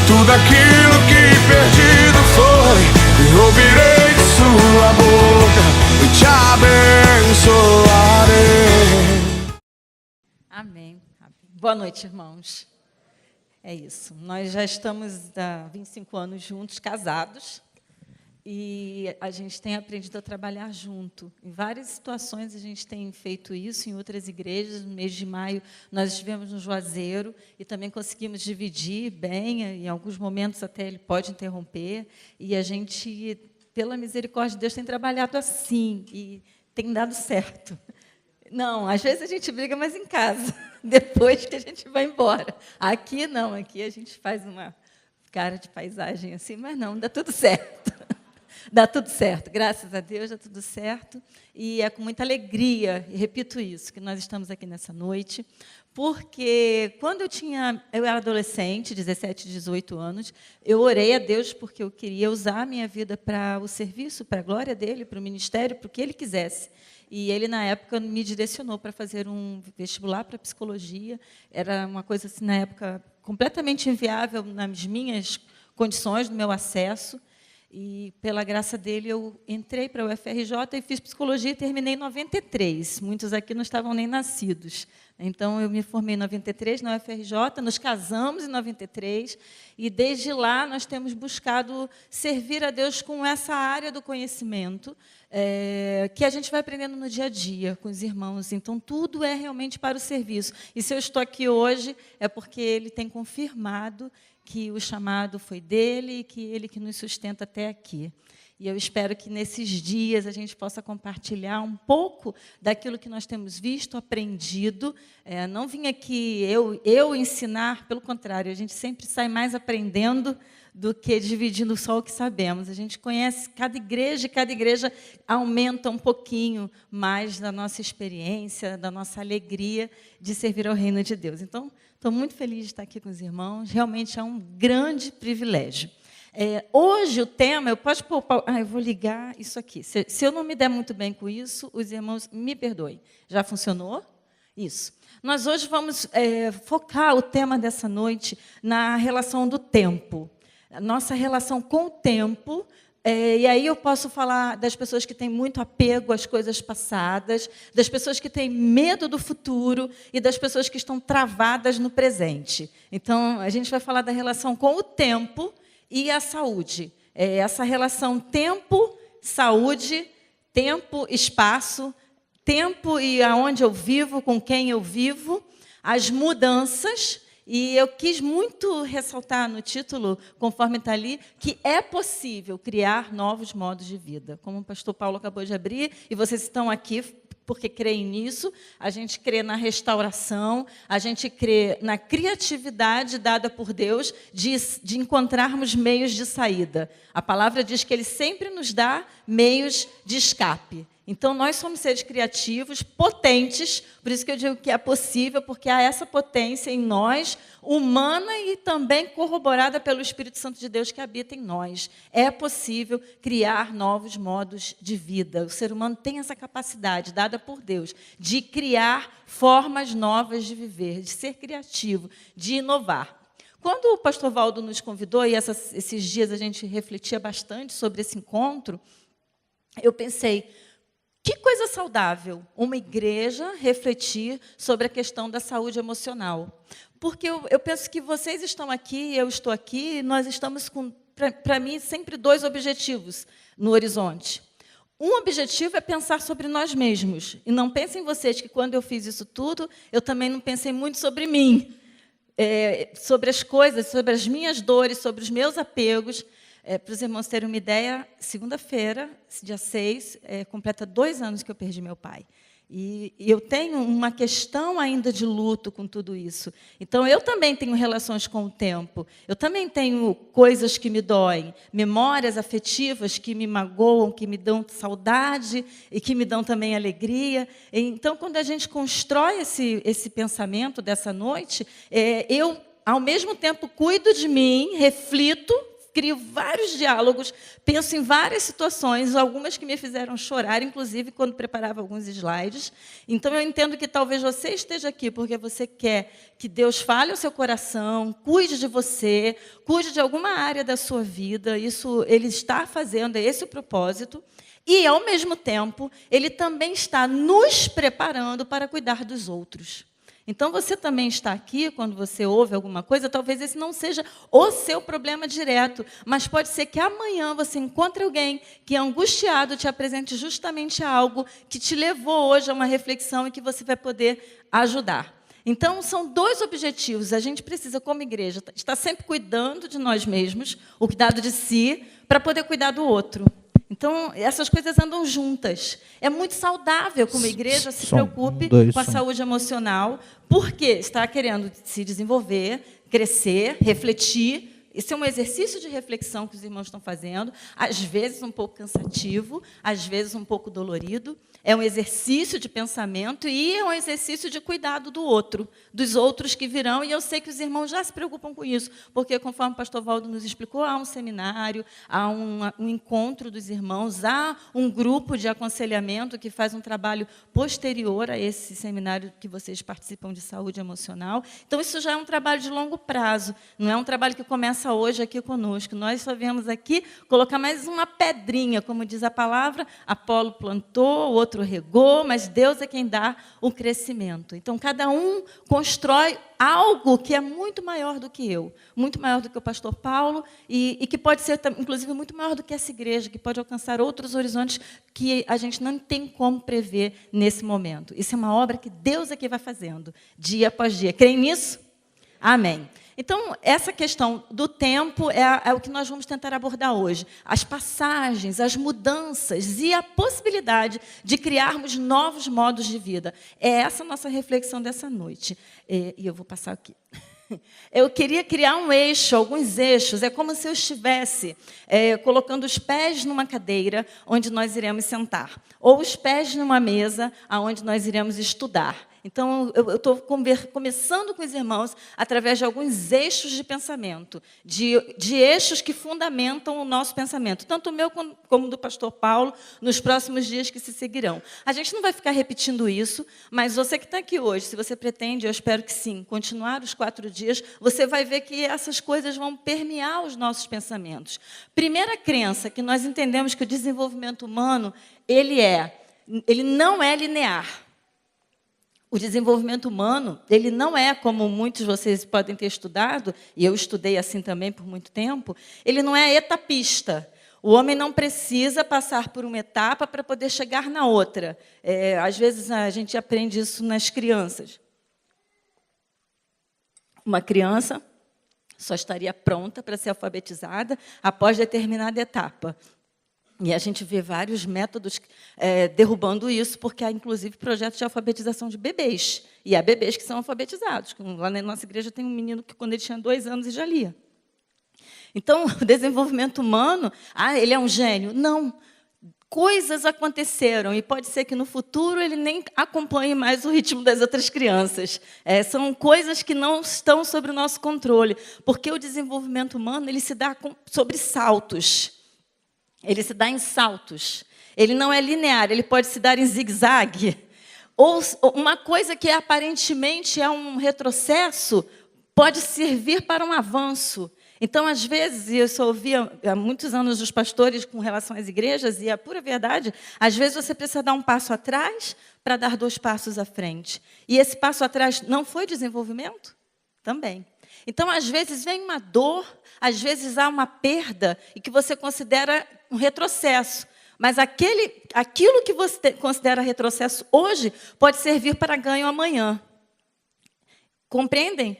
tudo aquilo que perdido foi, eu ouvirei de sua boca e te abençoarei. Amém. Boa noite, irmãos. É isso. Nós já estamos há 25 anos juntos, casados, e a gente tem aprendido a trabalhar junto. Em várias situações a gente tem feito isso, em outras igrejas. No mês de maio nós estivemos no Juazeiro e também conseguimos dividir bem, em alguns momentos até ele pode interromper, e a gente, pela misericórdia de Deus, tem trabalhado assim, e tem dado certo. Não, às vezes a gente briga, mas em casa, depois que a gente vai embora. Aqui não, aqui a gente faz uma cara de paisagem assim, mas não, dá tudo certo. Dá tudo certo, graças a Deus, dá tudo certo. E é com muita alegria, e repito isso, que nós estamos aqui nessa noite, porque quando eu era adolescente, 17, 18 anos, eu orei a Deus porque eu queria usar a minha vida para o serviço, para a glória dele, para o ministério, para o que ele quisesse. E ele, na época, me direcionou para fazer um vestibular para psicologia. Era uma coisa, assim, na época, completamente inviável nas minhas condições, no meu acesso. E, pela graça dele, eu entrei para o UFRJ e fiz psicologia e terminei em 93. Muitos aqui não estavam nem nascidos. Então, eu me formei em 93 na UFRJ, nos casamos em 93, e, desde lá, nós temos buscado servir a Deus com essa área do conhecimento, que a gente vai aprendendo no dia a dia com os irmãos. Então, tudo é realmente para o serviço. E, se eu estou aqui hoje, é porque ele tem confirmado que o chamado foi dele e que ele que nos sustenta até aqui. E eu espero que, nesses dias, a gente possa compartilhar um pouco daquilo que nós temos visto, aprendido. Não vim aqui eu ensinar, pelo contrário, a gente sempre sai mais aprendendo do que dividindo só o que sabemos. A gente conhece cada igreja aumenta um pouquinho mais da nossa experiência, da nossa alegria de servir ao reino de Deus. Então, estou muito feliz de estar aqui com os irmãos, realmente é um grande privilégio. Hoje o tema, eu vou ligar isso aqui. Se eu não me der muito bem com isso, os irmãos me perdoem. Já funcionou? Isso. Nós hoje vamos focar o tema dessa noite na relação do tempo. A nossa relação com o tempo. E aí eu posso falar das pessoas que têm muito apego às coisas passadas, das pessoas que têm medo do futuro e das pessoas que estão travadas no presente. Então, a gente vai falar da relação com o tempo e a saúde. Essa relação tempo-saúde, tempo-espaço, tempo e aonde eu vivo, com quem eu vivo, as mudanças. E eu quis muito ressaltar no título, conforme está ali, que é possível criar novos modos de vida. Como o pastor Paulo acabou de abrir, e vocês estão aqui porque creem nisso, a gente crê na restauração, a gente crê na criatividade dada por Deus de encontrarmos meios de saída. A palavra diz que Ele sempre nos dá meios de escape. Então, nós somos seres criativos, potentes, por isso que eu digo que é possível, porque há essa potência em nós, humana e também corroborada pelo Espírito Santo de Deus que habita em nós. É possível criar novos modos de vida. O ser humano tem essa capacidade, dada por Deus, de criar formas novas de viver, de ser criativo, de inovar. Quando o pastor Valdo nos convidou, e esses dias a gente refletia bastante sobre esse encontro, eu pensei, que coisa saudável uma igreja refletir sobre a questão da saúde emocional. Porque eu penso que vocês estão aqui, eu estou aqui, e nós estamos com, para mim, sempre dois objetivos no horizonte. Um objetivo é pensar sobre nós mesmos. E não pensem vocês que, quando eu fiz isso tudo, eu também não pensei muito sobre mim, sobre as coisas, sobre as minhas dores, sobre os meus apegos. Para os irmãos terem uma ideia, segunda-feira, dia 6, completa 2 anos que eu perdi meu pai. E eu tenho uma questão ainda de luto com tudo isso. Então, eu também tenho relações com o tempo. Eu também tenho coisas que me doem, memórias afetivas que me magoam, que me dão saudade e que me dão também alegria. Então, quando a gente constrói esse pensamento dessa noite, eu, ao mesmo tempo, cuido de mim, reflito, crio vários diálogos, penso em várias situações, algumas que me fizeram chorar, inclusive quando preparava alguns slides. Então, eu entendo que talvez você esteja aqui porque você quer que Deus fale ao seu coração, cuide de você, cuide de alguma área da sua vida. Isso Ele está fazendo, é esse o propósito. E, ao mesmo tempo, Ele também está nos preparando para cuidar dos outros. Então, você também está aqui, quando você ouve alguma coisa, talvez esse não seja o seu problema direto, mas pode ser que amanhã você encontre alguém que, angustiado, te apresente justamente algo que te levou hoje a uma reflexão e que você vai poder ajudar. Então, são dois objetivos. A gente precisa, como igreja, estar sempre cuidando de nós mesmos, o cuidado de si, para poder cuidar do outro. Então, essas coisas andam juntas. É muito saudável que uma igreja se preocupe com a saúde emocional, porque está querendo se desenvolver, crescer, refletir. Esse é um exercício de reflexão que os irmãos estão fazendo, às vezes um pouco cansativo, às vezes um pouco dolorido. É um exercício de pensamento e é um exercício de cuidado do outro, dos outros que virão. E eu sei que os irmãos já se preocupam com isso, porque, conforme o pastor Valdo nos explicou, há um seminário, há um encontro dos irmãos, há um grupo de aconselhamento que faz um trabalho posterior a esse seminário que vocês participam de saúde emocional. Então, isso já é um trabalho de longo prazo, não é um trabalho que começa hoje aqui conosco. Nós só viemos aqui colocar mais uma pedrinha, como diz a palavra. Apolo plantou, o outro regou, mas Deus é quem dá o crescimento. Então, cada um constrói algo que é muito maior do que eu, muito maior do que o pastor Paulo, e que pode ser, inclusive, muito maior do que essa igreja, que pode alcançar outros horizontes que a gente não tem como prever nesse momento. Isso é uma obra que Deus é que vai fazendo, dia após dia. Creem nisso? Amém. Então, essa questão do tempo é o que nós vamos tentar abordar hoje. As passagens, as mudanças e a possibilidade de criarmos novos modos de vida. É essa a nossa reflexão dessa noite. E eu vou passar aqui. Eu queria criar um eixo, alguns eixos. É como se eu estivesse colocando os pés numa cadeira onde nós iremos sentar, ou os pés numa mesa onde nós iremos estudar. Então, eu estou começando com os irmãos através de alguns eixos de pensamento, de eixos que fundamentam o nosso pensamento, tanto o meu como do pastor Paulo, nos próximos dias que se seguirão. A gente não vai ficar repetindo isso, mas você que está aqui hoje, se você pretende, eu espero que sim, continuar os 4 dias, você vai ver que essas coisas vão permear os nossos pensamentos. Primeira crença, que nós entendemos que o desenvolvimento humano, ele não é linear. O desenvolvimento humano, ele não é, como muitos de vocês podem ter estudado, e eu estudei assim também por muito tempo, ele não é etapista. O homem não precisa passar por uma etapa para poder chegar na outra. Às vezes, a gente aprende isso nas crianças. Uma criança só estaria pronta para ser alfabetizada após determinada etapa. E a gente vê vários métodos derrubando isso, porque há, inclusive, projetos de alfabetização de bebês. E há bebês que são alfabetizados. Lá na nossa igreja tem um menino que, quando ele tinha 2 anos, ele já lia. Então, o desenvolvimento humano, ele é um gênio? Não. Coisas aconteceram, e pode ser que, no futuro, ele nem acompanhe mais o ritmo das outras crianças. São coisas que não estão sob o nosso controle, porque o desenvolvimento humano ele se dá sobre saltos. Ele se dá em saltos. Ele não é linear, ele pode se dar em zigue-zague. Ou uma coisa que aparentemente é um retrocesso pode servir para um avanço. Então, às vezes, e eu só ouvia há muitos anos dos pastores com relação às igrejas, e a pura verdade, às vezes você precisa dar um passo atrás para dar 2 passos à frente. E esse passo atrás não foi desenvolvimento? Também. Então, às vezes, vem uma dor, às vezes há uma perda, e que você considera um retrocesso. Mas aquilo que você considera retrocesso hoje pode servir para ganho amanhã. Compreendem?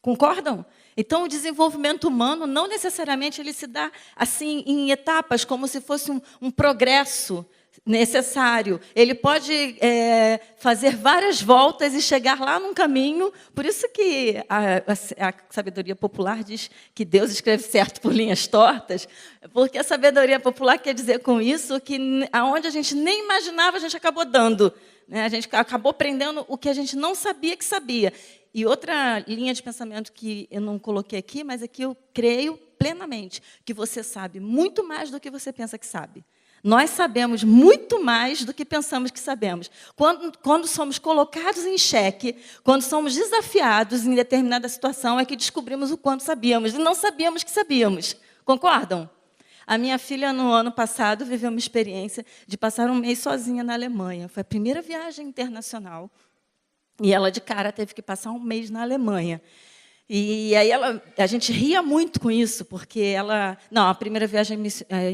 Concordam? Então, o desenvolvimento humano não necessariamente ele se dá assim em etapas, como se fosse um progresso necessário. Ele pode fazer várias voltas e chegar lá num caminho. Por isso que a sabedoria popular diz que Deus escreve certo por linhas tortas, porque a sabedoria popular quer dizer com isso que aonde a gente nem imaginava, a gente acabou dando. A gente acabou aprendendo o que a gente não sabia que sabia. E outra linha de pensamento que eu não coloquei aqui, mas aqui eu creio plenamente que você sabe muito mais do que você pensa que sabe. Nós sabemos muito mais do que pensamos que sabemos. Quando somos colocados em xeque, quando somos desafiados em determinada situação, é que descobrimos o quanto sabíamos. E não sabíamos que sabíamos. Concordam? A minha filha, no ano passado, viveu uma experiência de passar um mês sozinha na Alemanha. Foi a primeira viagem internacional. E ela, de cara, teve que passar um mês na Alemanha. E aí a gente ria muito com isso, porque ela... Não, a primeira viagem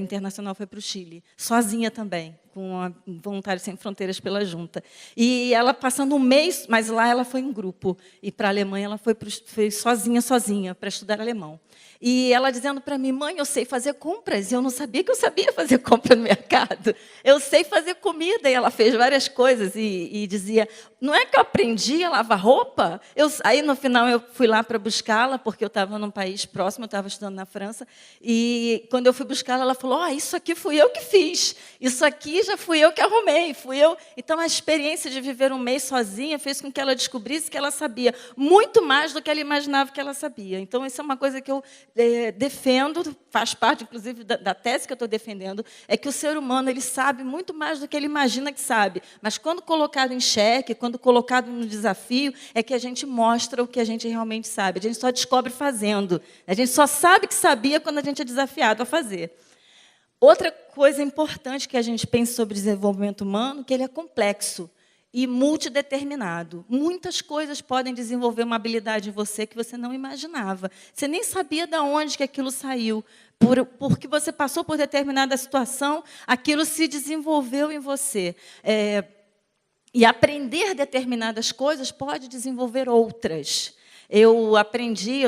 internacional foi para o Chile, sozinha também, com a Voluntários Sem Fronteiras pela Junta. E ela passando um mês, mas lá ela foi em grupo. E para a Alemanha ela foi sozinha, para estudar alemão. E ela dizendo para mim, mãe, eu sei fazer compras. E eu não sabia que eu sabia fazer compra no mercado. Eu sei fazer comida. E ela fez várias coisas e dizia, não é que eu aprendi a lavar roupa? Aí, no final, eu fui lá para buscá-la, porque eu estava num país próximo, eu estava estudando na França. E, quando eu fui buscá-la, ela falou, isso aqui fui eu que fiz. Isso aqui já fui eu que arrumei. Fui eu. Então, a experiência de viver um mês sozinha fez com que ela descobrisse que ela sabia muito mais do que ela imaginava que ela sabia. Então, isso é uma coisa que eu defendo, faz parte, inclusive, da tese que eu estou defendendo, é que o ser humano ele sabe muito mais do que ele imagina que sabe. Mas, quando colocado em xeque, quando colocado no desafio, é que a gente mostra o que a gente realmente sabe. A gente só descobre fazendo. A gente só sabe que sabia quando a gente é desafiado a fazer. Outra coisa importante que a gente pensa sobre desenvolvimento humano, que ele é complexo e multideterminado. Muitas coisas podem desenvolver uma habilidade em você que você não imaginava. Você nem sabia de onde que aquilo saiu. Porque você passou por determinada situação, aquilo se desenvolveu em você. E aprender determinadas coisas pode desenvolver outras. Eu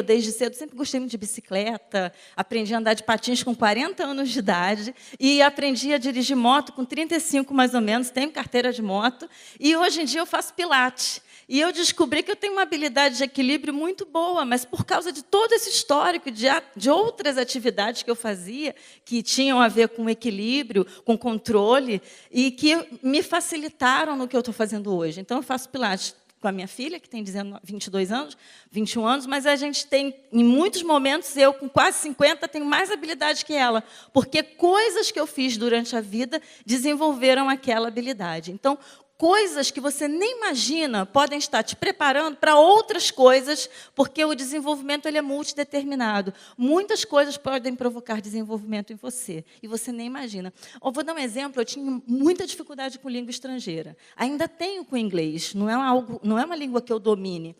desde cedo, sempre gostei muito de bicicleta, aprendi a andar de patins com 40 anos de idade e aprendi a dirigir moto com 35, mais ou menos, tenho carteira de moto, e hoje em dia eu faço pilates. E eu descobri que eu tenho uma habilidade de equilíbrio muito boa, mas por causa de todo esse histórico de outras atividades que eu fazia, que tinham a ver com equilíbrio, com controle, e que me facilitaram no que eu estou fazendo hoje. Então, eu faço pilates com a minha filha, que tem 22 anos, 21 anos, mas a gente tem, em muitos momentos, eu, com quase 50, tenho mais habilidade que ela, porque coisas que eu fiz durante a vida desenvolveram aquela habilidade. Então, coisas que você nem imagina podem estar te preparando para outras coisas, porque o desenvolvimento ele é multideterminado. Muitas coisas podem provocar desenvolvimento em você, e você nem imagina. Eu vou dar um exemplo, eu tinha muita dificuldade com língua estrangeira. Ainda tenho com inglês, não é uma língua que eu domine.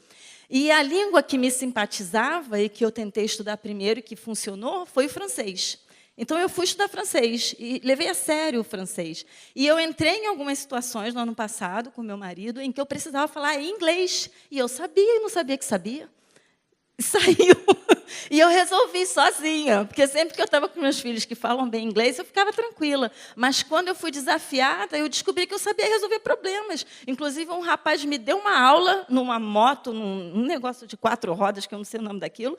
E a língua que me simpatizava e que eu tentei estudar primeiro e que funcionou foi o francês. Então, eu fui estudar francês e levei a sério o francês. E eu entrei em algumas situações no ano passado com meu marido em que eu precisava falar inglês. E eu sabia e não sabia que sabia. E saiu. E eu resolvi sozinha, porque sempre que eu estava com meus filhos que falam bem inglês, eu ficava tranquila. Mas, quando eu fui desafiada, eu descobri que eu sabia resolver problemas. Inclusive, um rapaz me deu uma aula numa moto, num negócio de 4 rodas, que eu não sei o nome daquilo,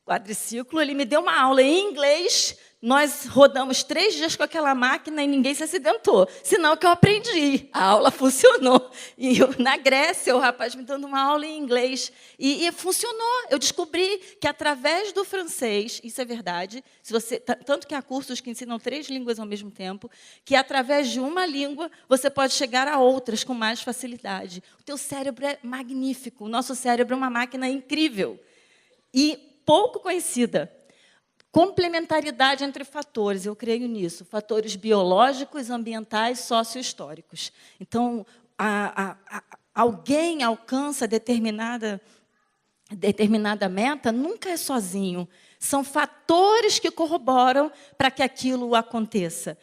quadriciclo, ele me deu uma aula em inglês. Nós rodamos 3 dias com aquela máquina e ninguém se acidentou. Sinal que eu aprendi. A aula funcionou. E na Grécia, o rapaz me dando uma aula em inglês. E funcionou. Eu descobri que, através do francês, isso é verdade, tanto que há cursos que ensinam 3 línguas ao mesmo tempo, que, através de uma língua, você pode chegar a outras com mais facilidade. O teu cérebro é magnífico. O nosso cérebro é uma máquina incrível. E pouco conhecida. Complementaridade entre fatores, eu creio nisso. Fatores biológicos, ambientais, sociohistóricos. Então, alguém alcança determinada meta, nunca é sozinho. São fatores que corroboram para que aquilo aconteça.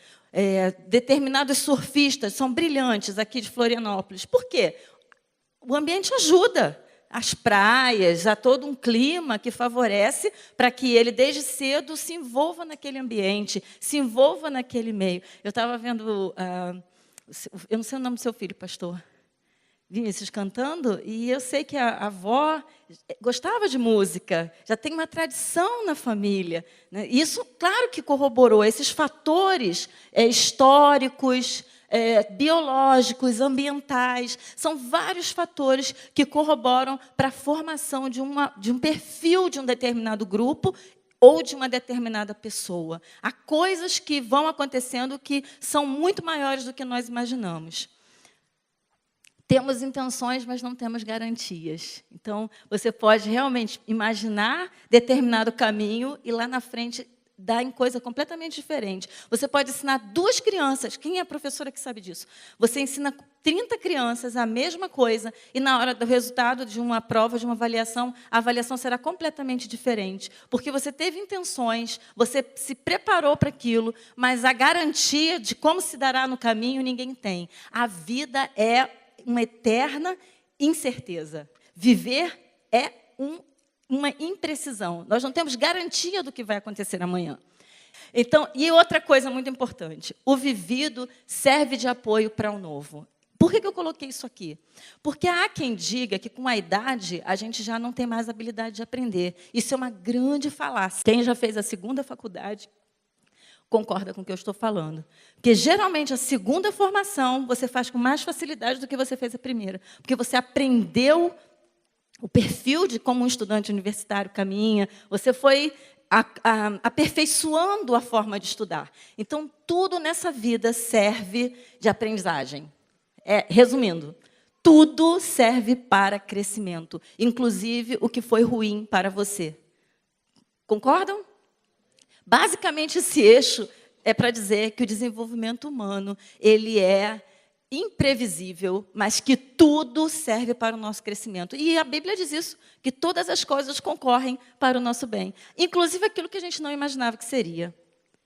Determinados surfistas são brilhantes aqui de Florianópolis. Por quê? O ambiente ajuda. As praias, há todo um clima que favorece para que ele, desde cedo, se envolva naquele ambiente, se envolva naquele meio. Eu estava vendo... eu não sei o nome do seu filho, pastor. Vinícius cantando, e eu sei que a avó gostava de música, já tem uma tradição na família. Né? Isso, claro que corroborou esses fatores históricos, biológicos, ambientais, são vários fatores que corroboram para a formação de um perfil de um determinado grupo ou de uma determinada pessoa. Há coisas que vão acontecendo que são muito maiores do que nós imaginamos. Temos intenções, mas não temos garantias. Então, você pode realmente imaginar determinado caminho e lá na frente dar em coisa completamente diferente. Você pode ensinar 2 crianças. Quem é a professora que sabe disso? Você ensina 30 crianças a mesma coisa e, na hora do resultado de uma prova, de uma avaliação, a avaliação será completamente diferente. Porque você teve intenções, você se preparou para aquilo, mas a garantia de como se dará no caminho ninguém tem. A vida é uma eterna incerteza. Viver é uma imprecisão. Nós não temos garantia do que vai acontecer amanhã. Então, e outra coisa muito importante, o vivido serve de apoio para o novo. Por que eu coloquei isso aqui? Porque há quem diga que, com a idade, a gente já não tem mais habilidade de aprender. Isso é uma grande falácia. Quem já fez a 2ª faculdade concorda com o que eu estou falando. Porque, geralmente, a 2ª formação você faz com mais facilidade do que você fez a primeira. Porque você aprendeu o perfil de como um estudante universitário caminha, você foi aperfeiçoando a forma de estudar. Então, tudo nessa vida serve de aprendizagem. Resumindo, tudo serve para crescimento, inclusive o que foi ruim para você. Concordam? Basicamente, esse eixo é para dizer que o desenvolvimento humano ele é imprevisível, mas que tudo serve para o nosso crescimento. E a Bíblia diz isso, que todas as coisas concorrem para o nosso bem, inclusive aquilo que a gente não imaginava que seria.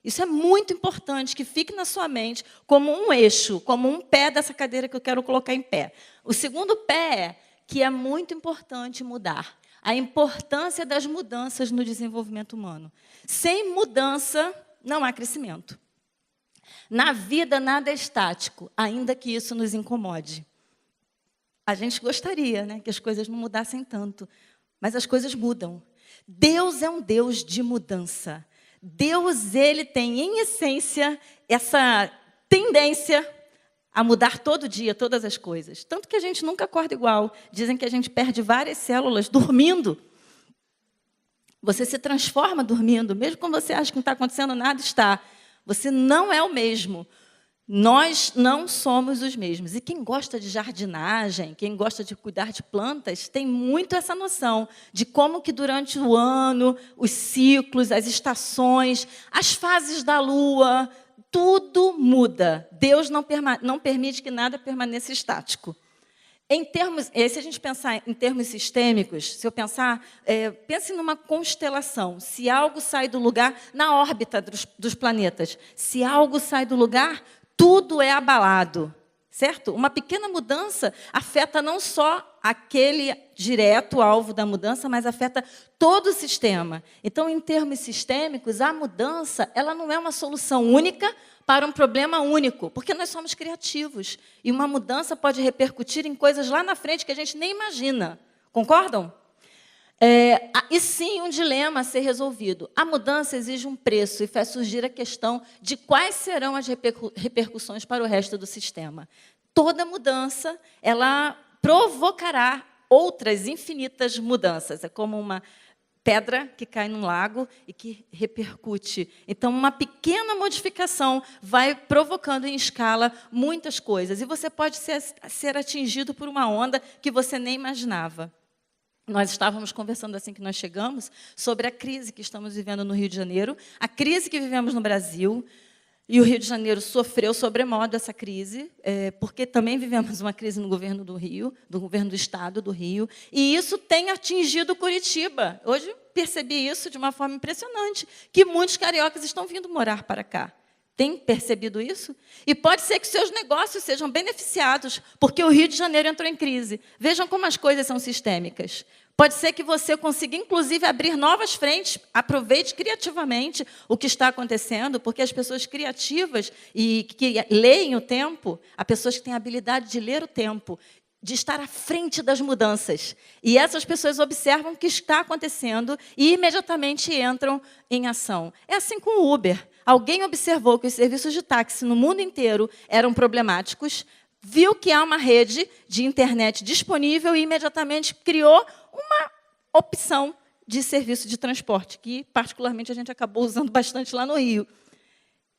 Isso é muito importante, que fique na sua mente como um eixo, como um pé dessa cadeira que eu quero colocar em pé. O segundo pé é que é muito importante mudar. A importância das mudanças no desenvolvimento humano. Sem mudança, não há crescimento. Na vida, nada é estático, ainda que isso nos incomode. A gente gostaria, né, que as coisas não mudassem tanto, mas as coisas mudam. Deus é um Deus de mudança. Deus, ele tem, em essência, essa tendência a mudar todo dia, todas as coisas. Tanto que a gente nunca acorda igual. Dizem que a gente perde várias células dormindo. Você se transforma dormindo, mesmo quando você acha que não está acontecendo nada, está. Você não é o mesmo. Nós não somos os mesmos. E quem gosta de jardinagem, quem gosta de cuidar de plantas, tem muito essa noção de como que durante o ano, os ciclos, as estações, as fases da lua, tudo muda. Deus não permite que nada permaneça estático. Se a gente pensar em termos sistêmicos, se eu pensar, pense numa constelação. Se algo sai do lugar, na órbita dos planetas, se algo sai do lugar, tudo é abalado, certo? Uma pequena mudança afeta não só aquele direto alvo da mudança, mas afeta todo o sistema. Então, em termos sistêmicos, a mudança ela não é uma solução única para um problema único, porque nós somos criativos. E uma mudança pode repercutir em coisas lá na frente que a gente nem imagina. Concordam? E sim, um dilema a ser resolvido. A mudança exige um preço e faz surgir a questão de quais serão as repercussões para o resto do sistema. Toda mudança ela provocará outras infinitas mudanças. É como uma pedra que cai num lago e que repercute. Então, uma pequena modificação vai provocando em escala muitas coisas. E você pode ser atingido por uma onda que você nem imaginava. Nós estávamos conversando assim que nós chegamos sobre a crise que estamos vivendo no Rio de Janeiro, a crise que vivemos no Brasil, e o Rio de Janeiro sofreu sobremodo essa crise, porque também vivemos uma crise no governo do Rio, do governo do Estado do Rio, e isso tem atingido Curitiba. Hoje percebi isso de uma forma impressionante, que muitos cariocas estão vindo morar para cá. Tem percebido isso? E pode ser que seus negócios sejam beneficiados, porque o Rio de Janeiro entrou em crise. Vejam como as coisas são sistêmicas. Pode ser que você consiga, inclusive, abrir novas frentes, aproveite criativamente o que está acontecendo, porque as pessoas criativas e que leem o tempo, as pessoas que têm a habilidade de ler o tempo, de estar à frente das mudanças. E essas pessoas observam o que está acontecendo e imediatamente entram em ação. É assim com o Uber. Alguém observou que os serviços de táxi no mundo inteiro eram problemáticos, viu que há uma rede de internet disponível e imediatamente criou uma opção de serviço de transporte, que, particularmente, a gente acabou usando bastante lá no Rio.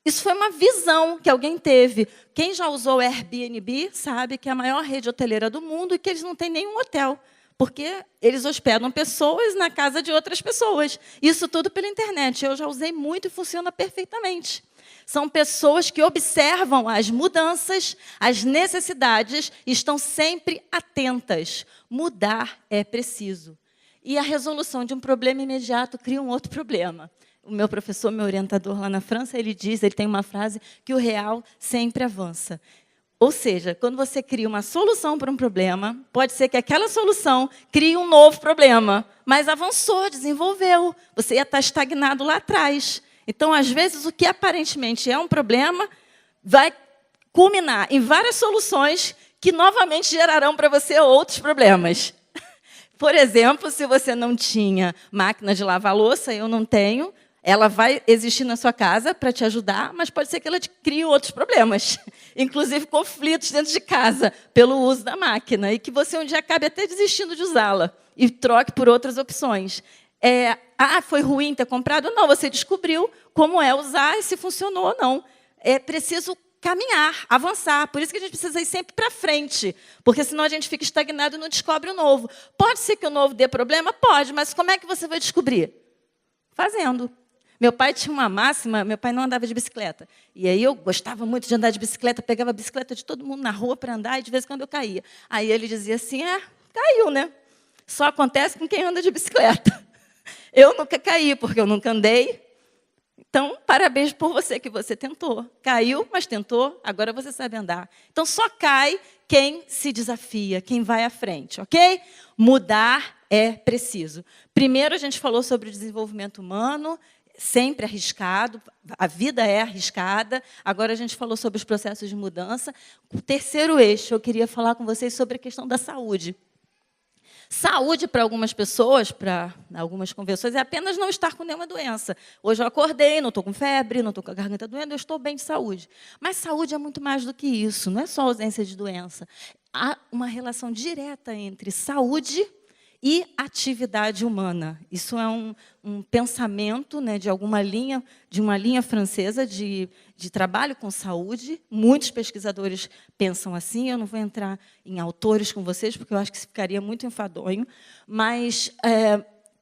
Isso foi uma visão que alguém teve. Quem já usou o Airbnb sabe que é a maior rede hoteleira do mundo e que eles não têm nenhum hotel, porque eles hospedam pessoas na casa de outras pessoas. Isso tudo pela internet. Eu já usei muito e funciona perfeitamente. São pessoas que observam as mudanças, as necessidades e estão sempre atentas. Mudar é preciso. E a resolução de um problema imediato cria um outro problema. O meu professor, meu orientador lá na França, ele tem uma frase que o real sempre avança. Ou seja, quando você cria uma solução para um problema, pode ser que aquela solução crie um novo problema, mas avançou, desenvolveu. Você ia estar estagnado lá atrás. Então, às vezes, o que aparentemente é um problema vai culminar em várias soluções que novamente gerarão para você outros problemas. Por exemplo, se você não tinha máquina de lavar louça, eu não tenho, ela vai existir na sua casa para te ajudar, mas pode ser que ela te crie outros problemas, inclusive conflitos dentro de casa, pelo uso da máquina, e que você um dia acabe até desistindo de usá-la e troque por outras opções. Foi ruim ter comprado? Não, você descobriu como é usar e se funcionou ou não. É preciso caminhar, avançar. Por isso que a gente precisa ir sempre para frente, porque senão a gente fica estagnado e não descobre o novo. Pode ser que o novo dê problema? Pode, mas como é que você vai descobrir? Fazendo. Meu pai tinha uma máxima, meu pai não andava de bicicleta. E aí eu gostava muito de andar de bicicleta, pegava a bicicleta de todo mundo na rua para andar e de vez em quando eu caía. Aí ele dizia assim, caiu, né? Só acontece com quem anda de bicicleta. Eu nunca caí, porque eu nunca andei. Então, parabéns por você, que você tentou. Caiu, mas tentou, agora você sabe andar. Então, só cai quem se desafia, quem vai à frente, ok? Mudar é preciso. Primeiro, a gente falou sobre o desenvolvimento humano, sempre arriscado, a vida é arriscada. Agora, a gente falou sobre os processos de mudança. O terceiro eixo, eu queria falar com vocês sobre a questão da saúde. Saúde, para algumas pessoas, para algumas convenções, é apenas não estar com nenhuma doença. Hoje eu acordei, não estou com febre, não estou com a garganta doendo, eu estou bem de saúde. Mas saúde é muito mais do que isso, não é só ausência de doença. Há uma relação direta entre saúde e atividade humana. Isso é um pensamento, né, de uma linha francesa de trabalho com saúde. Muitos pesquisadores pensam assim. Eu não vou entrar em autores com vocês, porque eu acho que isso ficaria muito enfadonho. Mas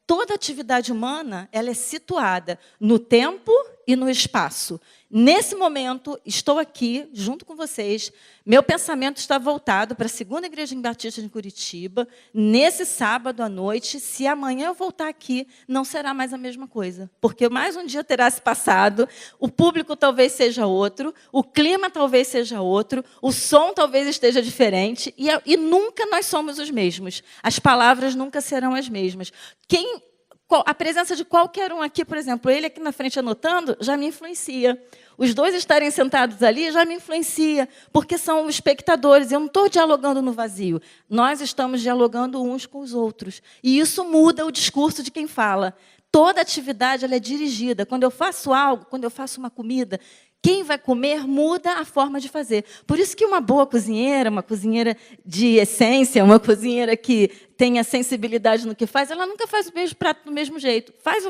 toda atividade humana ela é situada no tempo e no espaço. Nesse momento, estou aqui, junto com vocês. Meu pensamento está voltado para a Segunda Igreja Batista de Curitiba. Nesse sábado à noite, se amanhã eu voltar aqui, não será mais a mesma coisa. Porque mais um dia terá se passado, o público talvez seja outro, o clima talvez seja outro, o som talvez esteja diferente, e nunca nós somos os mesmos. As palavras nunca serão as mesmas. A presença de qualquer um aqui, por exemplo, ele aqui na frente anotando, já me influencia. Os dois estarem sentados ali já me influencia, porque são espectadores. Eu não estou dialogando no vazio. Nós estamos dialogando uns com os outros. E isso muda o discurso de quem fala. Toda atividade ela é dirigida. Quando eu faço algo, quando eu faço uma comida, quem vai comer muda a forma de fazer. Por isso que uma boa cozinheira, uma cozinheira de essência, uma cozinheira que tenha sensibilidade no que faz, ela nunca faz o mesmo prato do mesmo jeito. Faz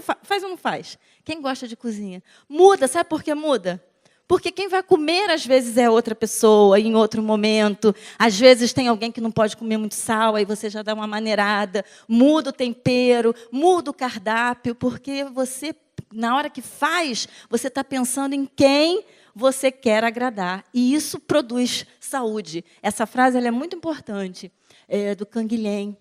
ou não faz? Quem gosta de cozinha? Muda, sabe por que muda? Porque quem vai comer, às vezes, é outra pessoa, em outro momento. Às vezes, tem alguém que não pode comer muito sal, aí você já dá uma maneirada, muda o tempero, muda o cardápio, porque você, na hora que faz, você está pensando em quem você quer agradar. E isso produz saúde. Essa frase ela é muito importante, do Canguilhem,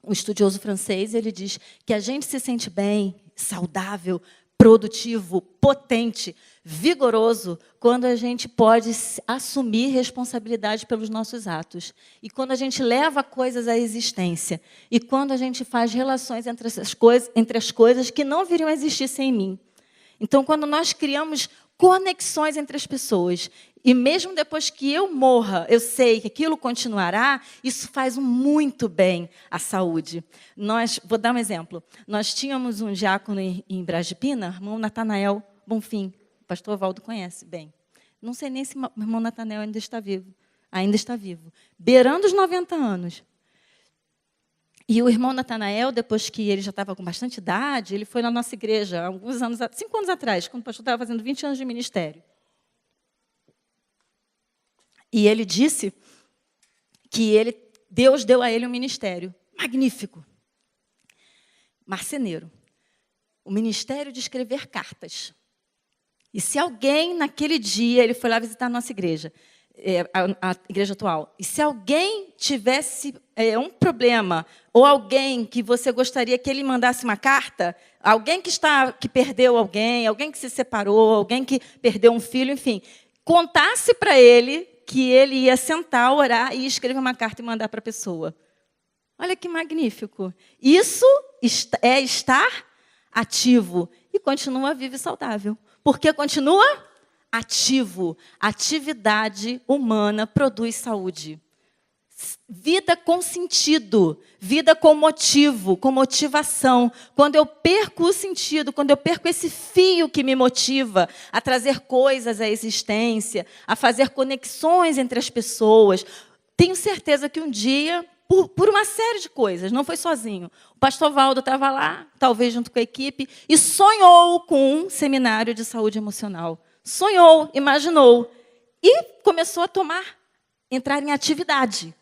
um estudioso francês. Ele diz que a gente se sente bem, saudável, produtivo, potente, vigoroso, quando a gente pode assumir responsabilidade pelos nossos atos. E quando a gente leva coisas à existência. E quando a gente faz relações entre as coisas que não viriam a existir sem mim. Então, quando nós criamos conexões entre as pessoas, e mesmo depois que eu morra, eu sei que aquilo continuará, isso faz muito bem à saúde. Vou dar um exemplo. Nós tínhamos um diácono em Brasília, irmão Natanael Bonfim. O pastor Valdo conhece bem. Não sei nem se o irmão Natanael ainda está vivo. Beirando os 90 anos. E o irmão Natanael, depois que ele já estava com bastante idade, ele foi na nossa igreja, alguns anos, 5 anos atrás, quando o pastor estava fazendo 20 anos de ministério. E ele disse que Deus deu a ele um ministério magnífico, marceneiro, o ministério de escrever cartas. E se alguém, naquele dia, ele foi lá visitar a nossa igreja, a igreja atual, e se alguém tivesse um problema, ou alguém que você gostaria que ele mandasse uma carta, alguém que perdeu alguém que se separou, alguém que perdeu um filho, enfim, contasse para ele que ele ia sentar, orar e escrever uma carta e mandar para a pessoa. Olha que magnífico. Isso é estar ativo e continua vivo e saudável. Porque continua ativo. Atividade humana produz saúde. Vida com sentido, vida com motivo, com motivação. Quando eu perco o sentido, quando eu perco esse fio que me motiva a trazer coisas à existência, a fazer conexões entre as pessoas, tenho certeza que um dia, por uma série de coisas, não foi sozinho. O pastor Valdo estava lá, talvez junto com a equipe, e sonhou com um seminário de saúde emocional. Sonhou, imaginou, e começou a entrar em atividade.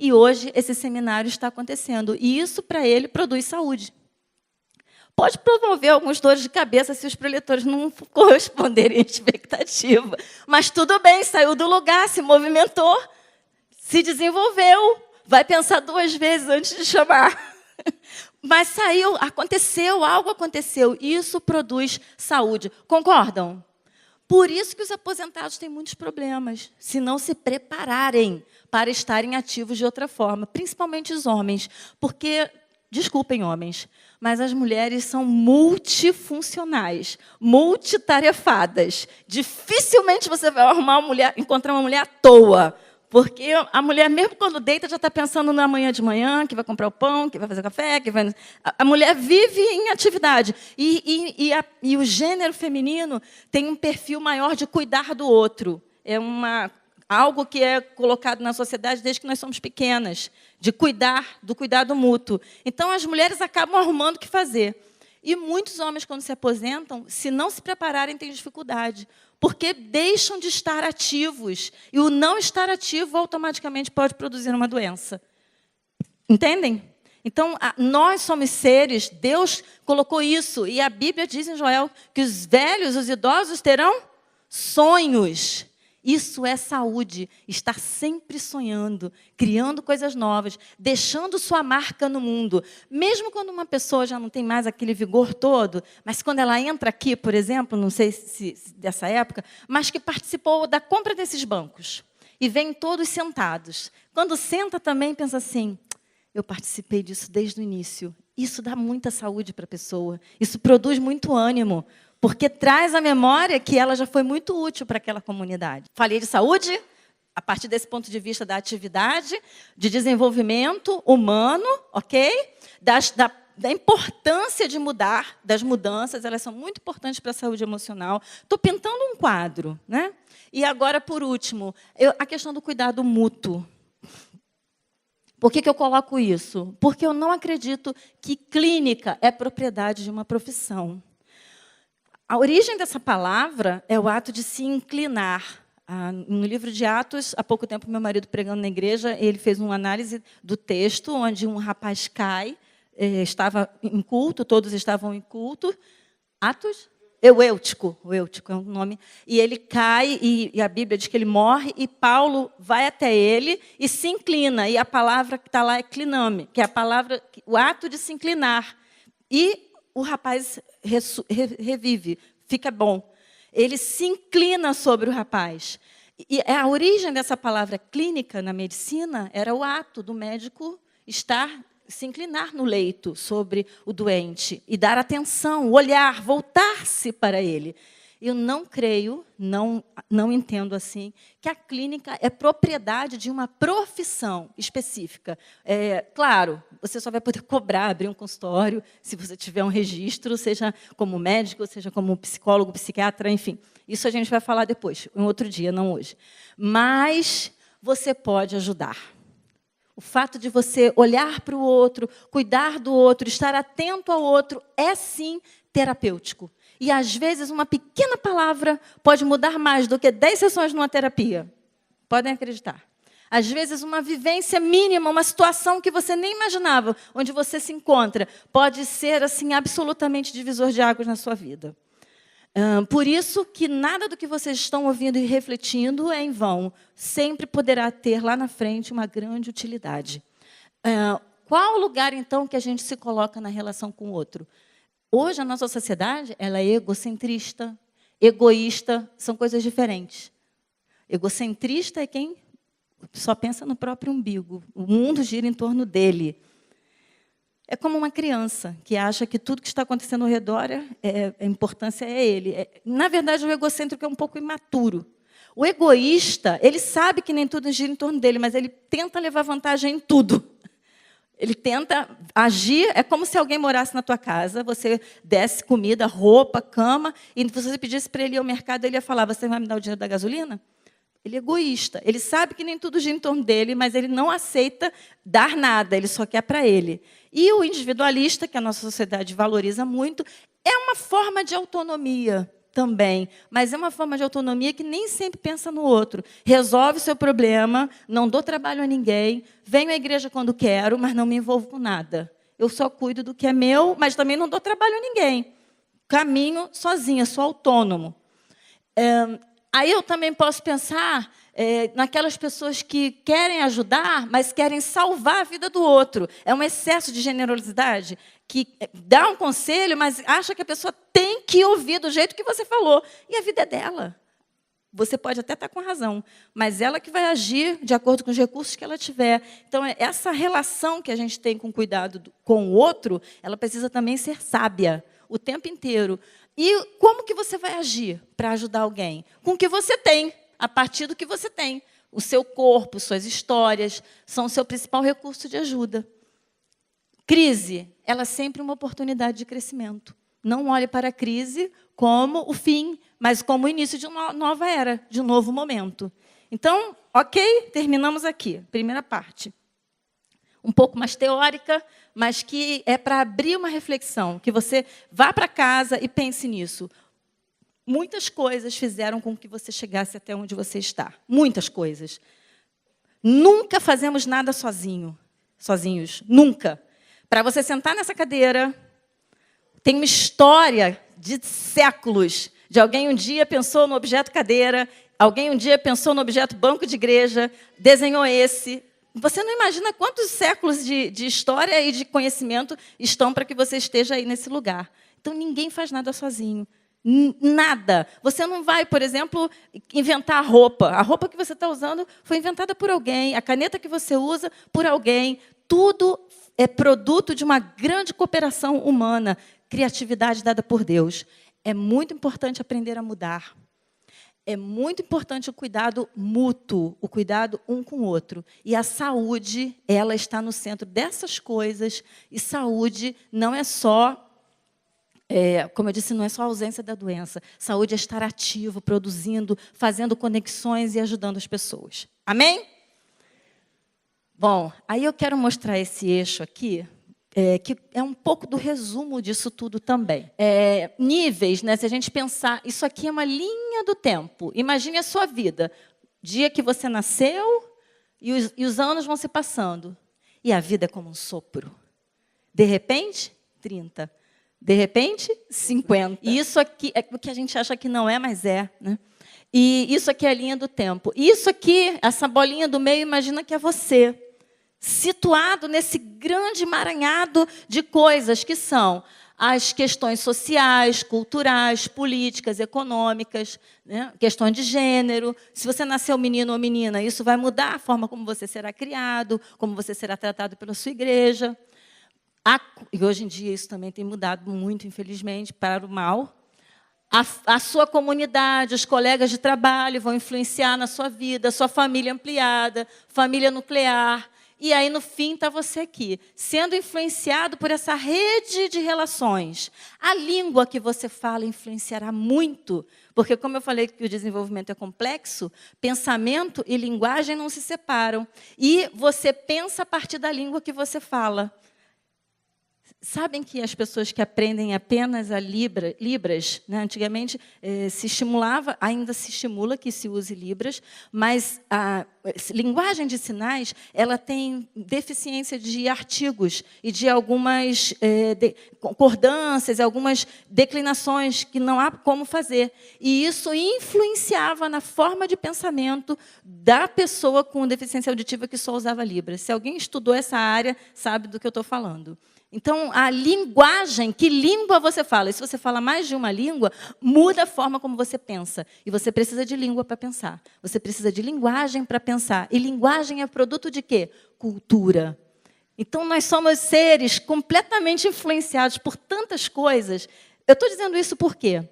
E hoje esse seminário está acontecendo. E isso, para ele, produz saúde. Pode promover algumas dores de cabeça se os preletores não corresponderem à expectativa. Mas tudo bem, saiu do lugar, se movimentou, se desenvolveu. Vai pensar 2 vezes antes de chamar. Mas saiu, aconteceu, algo aconteceu. Isso produz saúde. Concordam? Por isso que os aposentados têm muitos problemas, se não se prepararem para estarem ativos de outra forma, principalmente os homens. Porque, desculpem, homens, mas as mulheres são multifuncionais, multitarefadas. Dificilmente você vai encontrar uma mulher à toa. Porque a mulher, mesmo quando deita, já está pensando na manhã de manhã, que vai comprar o pão, que vai fazer café, que vai... A mulher vive em atividade. E o gênero feminino tem um perfil maior de cuidar do outro. É algo que é colocado na sociedade desde que nós somos pequenas, de do cuidado mútuo. Então, as mulheres acabam arrumando o que fazer. E muitos homens, quando se aposentam, se não se prepararem, têm dificuldade. Porque deixam de estar ativos. E o não estar ativo automaticamente pode produzir uma doença. Entendem? Então, nós somos seres, Deus colocou isso. E a Bíblia diz em Joel que os velhos, os idosos terão sonhos. Isso é saúde, estar sempre sonhando, criando coisas novas, deixando sua marca no mundo. Mesmo quando uma pessoa já não tem mais aquele vigor todo, mas quando ela entra aqui, por exemplo, não sei se dessa época, mas que participou da compra desses bancos, e vêm todos sentados. Quando senta também, pensa assim, eu participei disso desde o início. Isso dá muita saúde para a pessoa, isso produz muito ânimo, porque traz à memória que ela já foi muito útil para aquela comunidade. Falei de saúde, a partir desse ponto de vista da atividade, de desenvolvimento humano, ok? Da importância de mudar, das mudanças, elas são muito importantes para a saúde emocional. Estou pintando um quadro, né? E agora, por último, a questão do cuidado mútuo. Por que eu coloco isso? Porque eu não acredito que clínica é propriedade de uma profissão. A origem dessa palavra é o ato de se inclinar. No livro de Atos, há pouco tempo, meu marido pregando na igreja, ele fez uma análise do texto, onde um rapaz cai, estava em culto, todos estavam em culto. Atos? Eutico é o nome. E ele cai, e a Bíblia diz que ele morre, e Paulo vai até ele e se inclina. E a palavra que está lá é cliname, que é a palavra, o ato de se inclinar. E o rapaz revive, fica bom. Ele se inclina sobre o rapaz. E a origem dessa palavra clínica na medicina era o ato do médico se inclinar no leito sobre o doente e dar atenção, olhar, voltar-se para ele. Eu não creio, não entendo assim, que a clínica é propriedade de uma profissão específica. Claro, você só vai poder cobrar, abrir um consultório, se você tiver um registro, seja como médico, seja como psicólogo, psiquiatra, enfim. Isso a gente vai falar depois, um outro dia, não hoje. Mas você pode ajudar. O fato de você olhar para o outro, cuidar do outro, estar atento ao outro, é sim terapêutico. E, às vezes, uma pequena palavra pode mudar mais do que 10 sessões numa terapia. Podem acreditar. Às vezes, uma vivência mínima, uma situação que você nem imaginava, onde você se encontra, pode ser assim absolutamente divisor de águas na sua vida. Por isso que nada do que vocês estão ouvindo e refletindo é em vão. Sempre poderá ter lá na frente uma grande utilidade. Qual o lugar, então, que a gente se coloca na relação com o outro? Hoje, a nossa sociedade ela é egocentrista, egoísta, são coisas diferentes. Egocentrista é quem só pensa no próprio umbigo. O mundo gira em torno dele. É como uma criança que acha que tudo que está acontecendo ao redor, a importância é ele. Na verdade, o egocêntrico é um pouco imaturo. O egoísta, ele sabe que nem tudo gira em torno dele, mas ele tenta levar vantagem em tudo. Ele tenta agir, é como se alguém morasse na tua casa, você desse comida, roupa, cama, e você pedisse para ele ir ao mercado, ele ia falar, você vai me dar o dinheiro da gasolina? Ele é egoísta. Ele sabe que nem tudo gira em torno dele, mas ele não aceita dar nada, ele só quer para ele. E o individualista, que a nossa sociedade valoriza muito, é uma forma de autonomia também, mas é uma forma de autonomia que nem sempre pensa no outro. Resolve o seu problema, não dou trabalho a ninguém, venho à igreja quando quero, mas não me envolvo com nada. Eu só cuido do que é meu, mas também não dou trabalho a ninguém. Caminho sozinha, sou autônomo. Aí eu também posso pensar naquelas pessoas que querem ajudar, mas querem salvar a vida do outro. É um excesso de generosidade, que dá um conselho, mas acha que a pessoa tem que ouvir do jeito que você falou. E a vida é dela. Você pode até estar com razão, mas ela que vai agir de acordo com os recursos que ela tiver. Então, essa relação que a gente tem com cuidado com o outro, ela precisa também ser sábia o tempo inteiro. E como que você vai agir para ajudar alguém? Com o que você tem, a partir do que você tem. O seu corpo, suas histórias, são o seu principal recurso de ajuda. Crise, ela é sempre uma oportunidade de crescimento. Não olhe para a crise como o fim, mas como o início de uma nova era, de um novo momento. Então, ok, terminamos aqui. Primeira parte. Um pouco mais teórica, mas que é para abrir uma reflexão, que você vá para casa e pense nisso. Muitas coisas fizeram com que você chegasse até onde você está. Muitas coisas. Nunca fazemos nada sozinhos. Nunca. Para você sentar nessa cadeira, tem uma história de séculos, de alguém um dia pensou no objeto cadeira, alguém um dia pensou no objeto banco de igreja, desenhou esse. Você não imagina quantos séculos de história e de conhecimento estão para que você esteja aí nesse lugar. Então, ninguém faz nada sozinho. Nada. Você não vai, por exemplo, inventar a roupa. A roupa que você está usando foi inventada por alguém. A caneta que você usa, por alguém. Tudo é produto de uma grande cooperação humana. Criatividade dada por Deus. É muito importante aprender a mudar. É muito importante o cuidado mútuo, o cuidado um com o outro. E a saúde, ela está no centro dessas coisas. E saúde não é só, como eu disse, não é só a ausência da doença. Saúde é estar ativo, produzindo, fazendo conexões e ajudando as pessoas. Amém? Bom, aí eu quero mostrar esse eixo aqui, que é um pouco do resumo disso tudo também. Níveis, né? Se a gente pensar, isso aqui é uma linha do tempo. Imagine a sua vida. Dia que você nasceu e os anos vão se passando. E a vida é como um sopro. De repente, 30. De repente, 50. E isso aqui é o que a gente acha que não é, mas é, né? E isso aqui é a linha do tempo. E isso aqui, essa bolinha do meio, imagina que é você. Situado nesse grande emaranhado de coisas que são as questões sociais, culturais, políticas, econômicas, né? Questões de gênero. Se você nasceu menino ou menina, isso vai mudar a forma como você será criado, como você será tratado pela sua igreja. E hoje em dia isso também tem mudado muito, infelizmente, para o mal. A sua comunidade, os colegas de trabalho vão influenciar na sua vida, a sua família ampliada, família nuclear. e aí, no fim, está você aqui, sendo influenciado por essa rede de relações. A língua que você fala influenciará muito, porque, como eu falei que o desenvolvimento é complexo, pensamento e linguagem não se separam. E você pensa a partir da língua que você fala. Sabem que as pessoas que aprendem apenas a Libras, né, antigamente se estimulava, ainda se estimula que se use Libras, mas a linguagem de sinais ela tem deficiência de artigos e de algumas concordâncias, algumas declinações que não há como fazer. E isso influenciava na forma de pensamento da pessoa com deficiência auditiva que só usava Libras. Se alguém estudou essa área, sabe do que eu estou falando. Então, a linguagem, que língua você fala? E se você fala mais de uma língua, muda a forma como você pensa. E você precisa de língua para pensar. Você precisa de linguagem para pensar. E linguagem é produto de quê? Cultura. Então, nós somos seres completamente influenciados por tantas coisas. Eu estou dizendo isso por quê?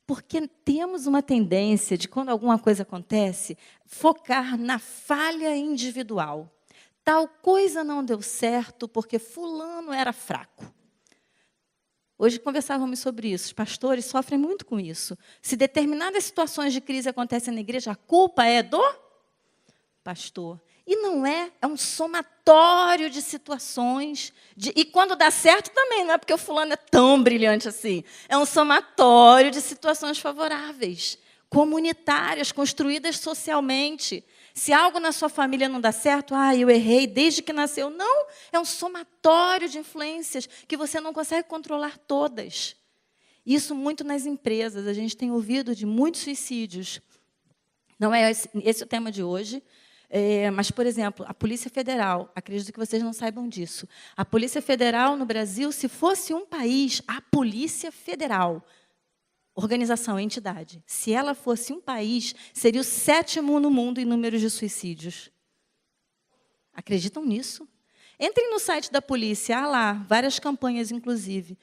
Porque temos uma tendência de, quando alguma coisa acontece, focar na falha individual. Tal coisa não deu certo porque fulano era fraco. Hoje conversávamos sobre isso. Os pastores sofrem muito com isso. Se determinadas situações de crise acontecem na igreja, a culpa é do pastor. E não é, é um somatório de situações. E quando dá certo também, não é porque o fulano é tão brilhante assim. É um somatório de situações favoráveis, comunitárias, construídas socialmente. Se algo na sua família não dá certo, eu errei desde que nasceu. Não, é um somatório de influências que você não consegue controlar todas. Isso muito nas empresas. A gente tem ouvido de muitos suicídios. Não é esse o tema de hoje, mas, por exemplo, a Polícia Federal, acredito que vocês não saibam disso. A Polícia Federal no Brasil, se fosse um país, a Polícia Federal, organização, entidade, se ela fosse um país, seria o 7º no mundo em números de suicídios. Acreditam nisso? Entrem no site da polícia, há lá várias campanhas, inclusive.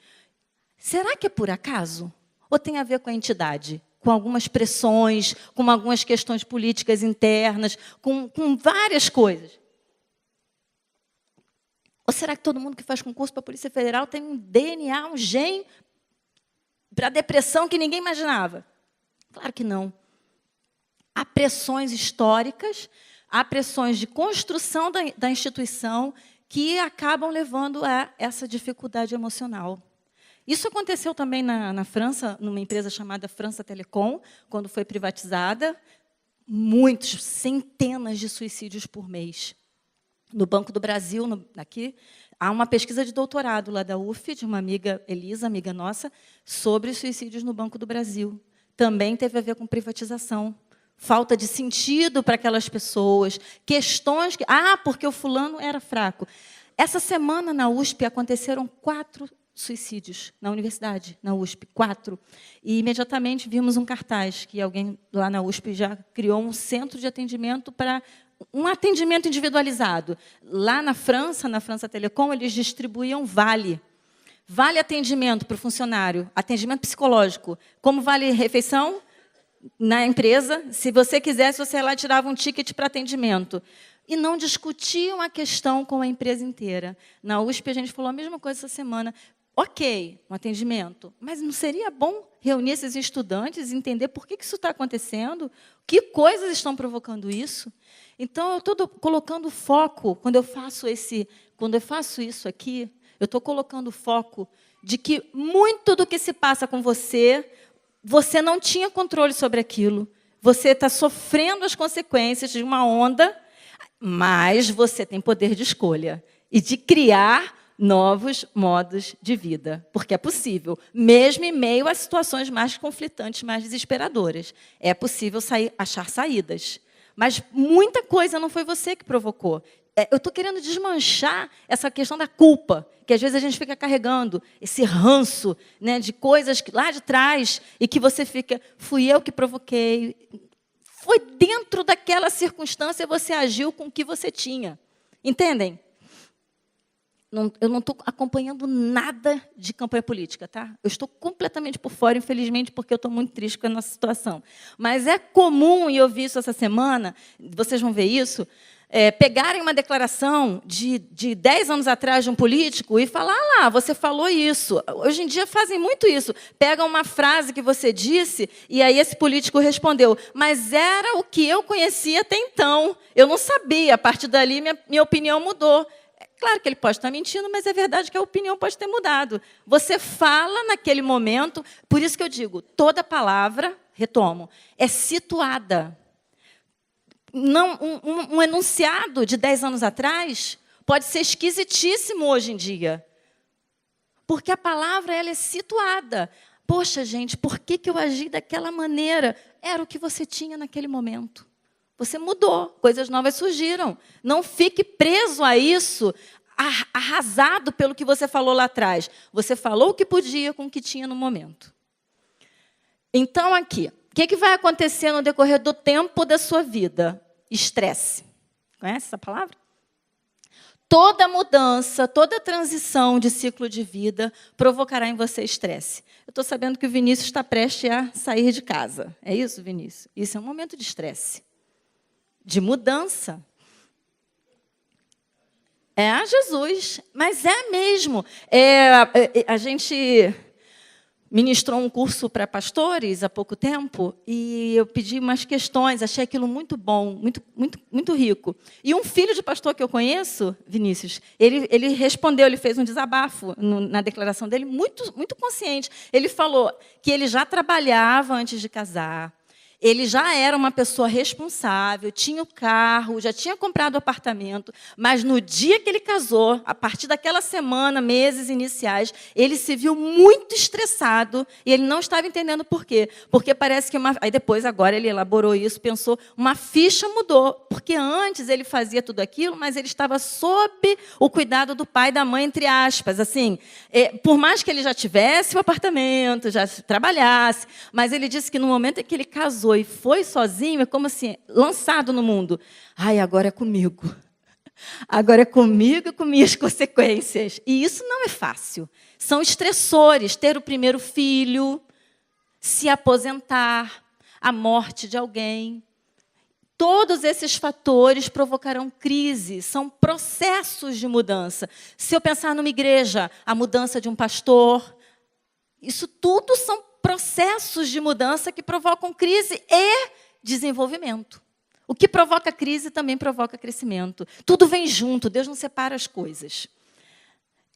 Será que é por acaso? Ou tem a ver com a entidade? Com algumas pressões, com algumas questões políticas internas, com várias coisas? Ou será que todo mundo que faz concurso para a Polícia Federal tem um DNA, um gene para a depressão que ninguém imaginava? Claro que não. Há pressões históricas, há pressões de construção da instituição que acabam levando a essa dificuldade emocional. Isso aconteceu também na França, numa empresa chamada França Telecom, quando foi privatizada, centenas de suicídios por mês. No Banco do Brasil, aqui, há uma pesquisa de doutorado lá da UF, de uma amiga, Elisa, amiga nossa, sobre suicídios no Banco do Brasil. Também teve a ver com privatização. Falta de sentido para aquelas pessoas, questões que... porque o fulano era fraco. Essa semana, na USP, aconteceram 4 suicídios na universidade, na USP, 4. E, imediatamente, vimos um cartaz, que alguém lá na USP já criou um centro de atendimento para um atendimento individualizado. Lá na França Telecom, eles distribuíam vale. Vale atendimento para o funcionário, atendimento psicológico. Como vale refeição na empresa, se você quisesse, você ia lá e tirava um ticket para atendimento. E não discutiam a questão com a empresa inteira. Na USP, a gente falou a mesma coisa essa semana. Ok, um atendimento, mas não seria bom reunir esses estudantes e entender por que isso está acontecendo? Que coisas estão provocando isso? Então, eu estou colocando foco, quando eu faço isso aqui, eu estou colocando foco de que muito do que se passa com você não tinha controle sobre aquilo. Você está sofrendo as consequências de uma onda, mas você tem poder de escolha e de criar novos modos de vida, porque é possível, mesmo em meio a situações mais conflitantes, mais desesperadoras. É possível achar saídas. Mas muita coisa não foi você que provocou. Eu estou querendo desmanchar essa questão da culpa, que às vezes a gente fica carregando esse ranço, né, de coisas lá de trás, e que você fica, fui eu que provoquei. Foi dentro daquela circunstância, você agiu com o que você tinha. Entendem? Eu não estou acompanhando nada de campanha política, tá? Eu estou completamente por fora, infelizmente, porque eu estou muito triste com a nossa situação. Mas é comum, e eu vi isso essa semana, vocês vão ver isso, pegarem uma declaração de 10 anos atrás de um político e falar, lá, você falou isso. Hoje em dia fazem muito isso. Pegam uma frase que você disse e aí esse político respondeu, mas era o que eu conhecia até então. Eu não sabia, a partir dali minha opinião mudou. É claro que ele pode estar mentindo, mas é verdade que a opinião pode ter mudado. Você fala naquele momento, por isso que eu digo, toda palavra, retomo, é situada. Não, um enunciado de 10 anos atrás pode ser esquisitíssimo hoje em dia. Porque a palavra ela é situada. Poxa, gente, por que eu agi daquela maneira? Era o que você tinha naquele momento. Você mudou, coisas novas surgiram. Não fique preso a isso, arrasado pelo que você falou lá atrás. Você falou o que podia com o que tinha no momento. Então, aqui, o que vai acontecer no decorrer do tempo da sua vida? Estresse. Conhece essa palavra? Toda mudança, toda transição de ciclo de vida provocará em você estresse. Eu estou sabendo que o Vinícius está prestes a sair de casa. É isso, Vinícius? Isso é um momento de estresse, de mudança. Jesus, mas é mesmo. A gente ministrou um curso para pastores há pouco tempo e eu pedi umas questões, achei aquilo muito bom, muito, muito, muito rico. E um filho de pastor que eu conheço, Vinícius, ele respondeu, ele fez um desabafo na declaração dele, muito, muito consciente. Ele falou que ele já trabalhava antes de casar, ele já era uma pessoa responsável, tinha o carro, já tinha comprado o apartamento, mas no dia que ele casou, a partir daquela semana, meses iniciais, ele se viu muito estressado e ele não estava entendendo por quê. Porque parece que aí depois, agora, ele elaborou isso, pensou, uma ficha mudou. Porque antes ele fazia tudo aquilo, mas ele estava sob o cuidado do pai e da mãe, entre aspas. Assim, por mais que ele já tivesse o apartamento, já trabalhasse, mas ele disse que no momento em que ele casou, e foi sozinho, é como assim, lançado no mundo. Ai, agora é comigo. Agora é comigo e com minhas consequências. E isso não é fácil. São estressores. Ter o primeiro filho, se aposentar, a morte de alguém. Todos esses fatores provocarão crise. São processos de mudança. Se eu pensar numa igreja, a mudança de um pastor, isso tudo são processos de mudança que provocam crise e desenvolvimento. O que provoca crise também provoca crescimento. Tudo vem junto, Deus não separa as coisas.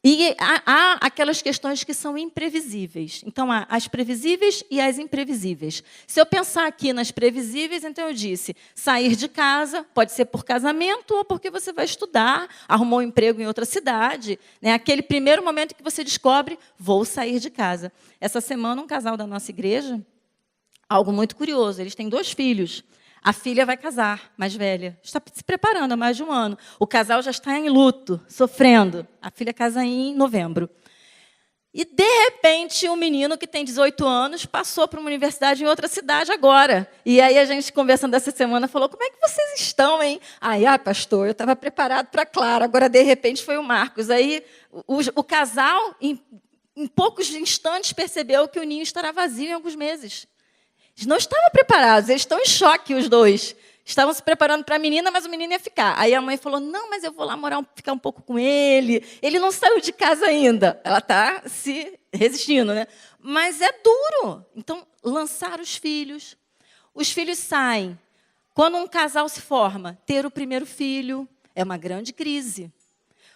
E há aquelas questões que são imprevisíveis. Então, há as previsíveis e as imprevisíveis. Se eu pensar aqui nas previsíveis, então eu disse, sair de casa, pode ser por casamento ou porque você vai estudar, arrumou um emprego em outra cidade. Né? Aquele primeiro momento que você descobre, vou sair de casa. Essa semana, um casal da nossa igreja, algo muito curioso, eles têm 2 filhos. A filha vai casar, mais velha. Está se preparando há mais de um ano. O casal já está em luto, sofrendo. A filha casa em novembro. E, de repente, um menino que tem 18 anos passou para uma universidade em outra cidade agora. E aí a gente, conversando essa semana, falou, como é que vocês estão, hein? Aí, pastor, eu estava preparado para Clara. Agora, de repente, foi o Marcos. Aí o casal, em poucos instantes, percebeu que o ninho estará vazio em alguns meses. Eles não estavam preparados, eles estão em choque, os dois. Estavam se preparando para a menina, mas o menino ia ficar. Aí a mãe falou, não, mas eu vou lá ficar um pouco com ele. Ele não saiu de casa ainda. Ela está se resistindo, né? Mas é duro. Então, lançar os filhos. Os filhos saem. Quando um casal se forma, ter o primeiro filho é uma grande crise.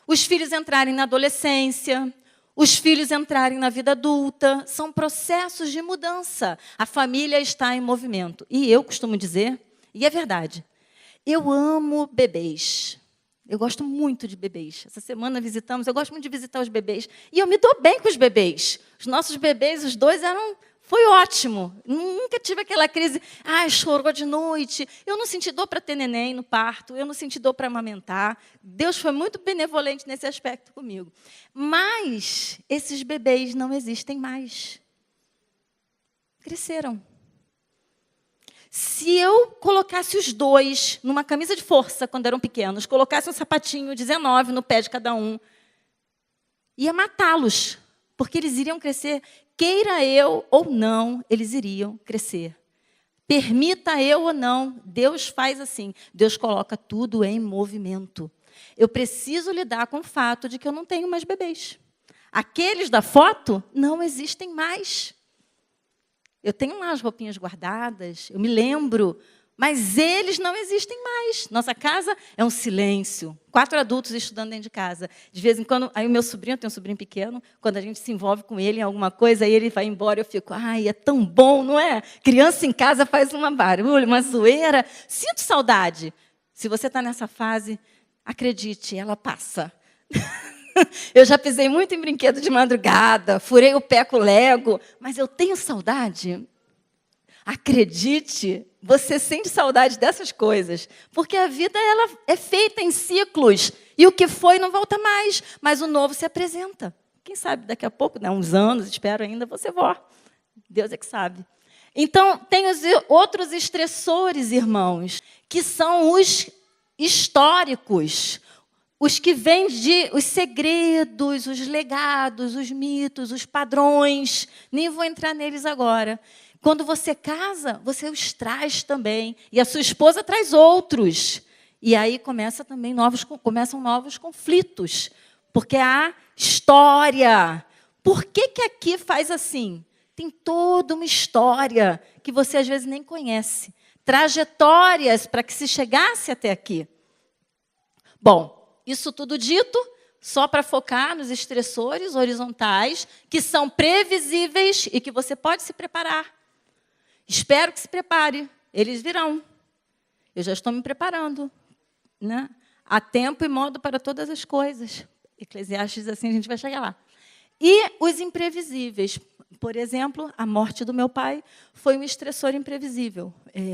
Os filhos entrarem na adolescência, os filhos entrarem na vida adulta, são processos de mudança. A família está em movimento. E eu costumo dizer, e é verdade, eu amo bebês. Eu gosto muito de bebês. Essa semana visitamos, eu gosto muito de visitar os bebês. E eu me dou bem com os bebês. Os nossos bebês, os 2, foi ótimo. Nunca tive aquela crise, chorou de noite. Eu não senti dor para ter neném no parto, eu não senti dor para amamentar. Deus foi muito benevolente nesse aspecto comigo. Mas esses bebês não existem mais. Cresceram. Se eu colocasse os 2 numa camisa de força, quando eram pequenos, colocasse um sapatinho 19 no pé de cada um, ia matá-los, porque eles iriam crescer, queira eu ou não, eles iriam crescer. Permita eu ou não, Deus faz assim. Deus coloca tudo em movimento. Eu preciso lidar com o fato de que eu não tenho mais bebês. Aqueles da foto não existem mais. Eu tenho lá as roupinhas guardadas, eu me lembro, mas eles não existem mais. Nossa casa é um silêncio. 4 adultos estudando dentro de casa. De vez em quando, aí o meu sobrinho, eu tenho um sobrinho pequeno, quando a gente se envolve com ele em alguma coisa, aí ele vai embora, eu fico, ai, é tão bom, não é? Criança em casa faz uma barulho, uma zoeira. Sinto saudade. Se você está nessa fase, acredite, ela passa. Eu já pisei muito em brinquedo de madrugada, furei o pé com Lego, mas eu tenho saudade. Acredite, você sente saudade dessas coisas, porque a vida ela é feita em ciclos, e o que foi não volta mais, mas o novo se apresenta. Quem sabe daqui a pouco, né, uns anos, espero ainda, você vó. Deus é que sabe. Então, tem os outros estressores, irmãos, que são os históricos, os que vêm os segredos, os legados, os mitos, os padrões. Nem vou entrar neles agora. Quando você casa, você os traz também. E a sua esposa traz outros. E aí começam novos conflitos. Porque há história. Por que aqui faz assim? Tem toda uma história que você, às vezes, nem conhece. Trajetórias para que se chegasse até aqui. Bom, isso tudo dito, só para focar nos estressores horizontais, que são previsíveis e que você pode se preparar. Espero que se prepare, eles virão. Eu já estou me preparando. Né? Há tempo e modo para todas as coisas. Eclesiastes diz assim, a gente vai chegar lá. E os imprevisíveis. Por exemplo, a morte do meu pai foi um estressor imprevisível.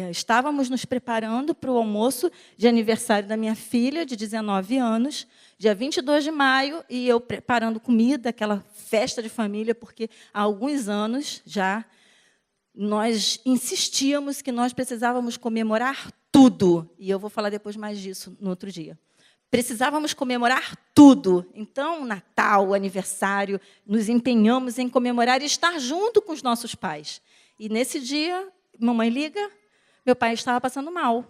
Estávamos nos preparando para o almoço de aniversário da minha filha, de 19 anos, dia 22 de maio, e eu preparando comida, aquela festa de família, porque há alguns anos já nós insistíamos que nós precisávamos comemorar tudo. E eu vou falar depois mais disso no outro dia. Precisávamos comemorar tudo. Então, Natal, aniversário, nos empenhamos em comemorar e estar junto com os nossos pais. E, nesse dia, mamãe liga, meu pai estava passando mal.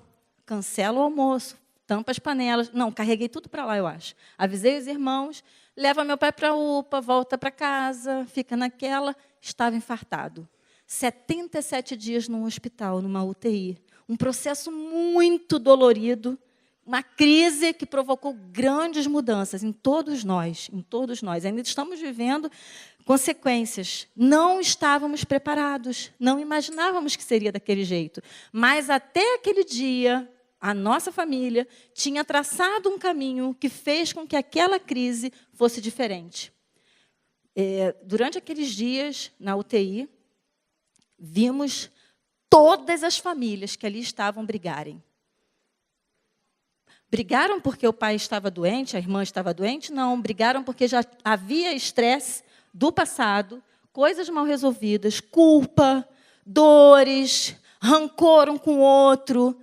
Cancela o almoço, tampa as panelas. Não, carreguei tudo para lá, eu acho. Avisei os irmãos, leva meu pai para a UPA, volta para casa, fica naquela. Estava infartado. 77 dias num hospital, numa UTI. Um processo muito dolorido. Uma crise que provocou grandes mudanças em todos nós, Ainda estamos vivendo consequências. Não estávamos preparados, não imaginávamos que seria daquele jeito. Mas, até aquele dia, a nossa família tinha traçado um caminho que fez com que aquela crise fosse diferente. Durante aqueles dias, na UTI, vimos todas as famílias que ali estavam brigarem. Brigaram porque o pai estava doente, a irmã estava doente? Não, brigaram porque já havia estresse do passado, coisas mal resolvidas, culpa, dores, rancor um com o outro.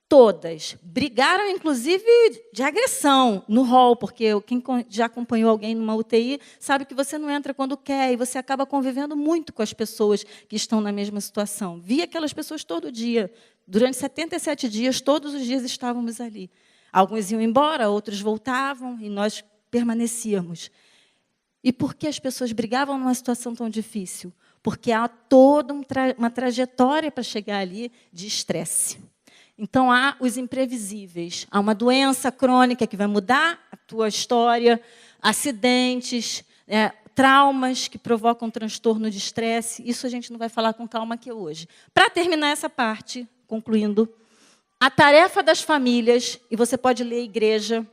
Todas. Brigaram, inclusive, de agressão no hall, porque quem já acompanhou alguém numa UTI sabe que você não entra quando quer e você acaba convivendo muito com as pessoas que estão na mesma situação. Vi aquelas pessoas todo dia. Durante 77 dias, todos os dias estávamos ali. Alguns iam embora, outros voltavam e nós permanecíamos. E por que as pessoas brigavam numa situação tão difícil? Porque há toda uma trajetória para chegar ali de estresse. Então, há os imprevisíveis. Há uma doença crônica que vai mudar a tua história, acidentes, traumas que provocam transtorno de estresse. Isso a gente não vai falar com calma aqui hoje. Para terminar essa parte, concluindo, a tarefa das famílias, e você pode ler igreja,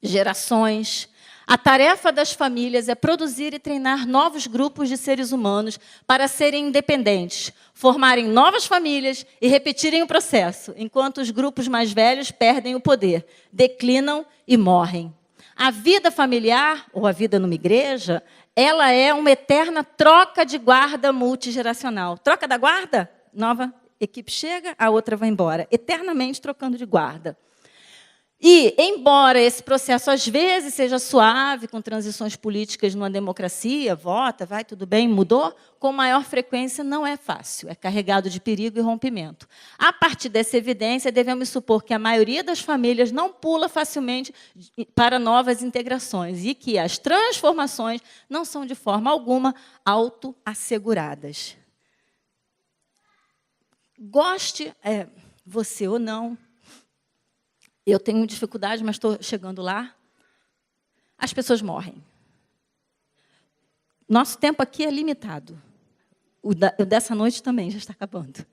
gerações, a tarefa das famílias é produzir e treinar novos grupos de seres humanos para serem independentes, formarem novas famílias e repetirem o processo, enquanto os grupos mais velhos perdem o poder, declinam e morrem. A vida familiar, ou a vida numa igreja, ela é uma eterna troca de guarda multigeracional. Troca da guarda, nova equipe chega, a outra vai embora, eternamente trocando de guarda. E, embora esse processo, às vezes, seja suave, com transições políticas numa democracia, vota, vai, tudo bem, mudou, com maior frequência não é fácil, é carregado de perigo e rompimento. A partir dessa evidência, devemos supor que a maioria das famílias não pula facilmente para novas integrações e que as transformações não são, de forma alguma, autoasseguradas. Goste você ou não, eu tenho dificuldade, mas estou chegando lá. As pessoas morrem. Nosso tempo aqui é limitado. O dessa noite também já está acabando.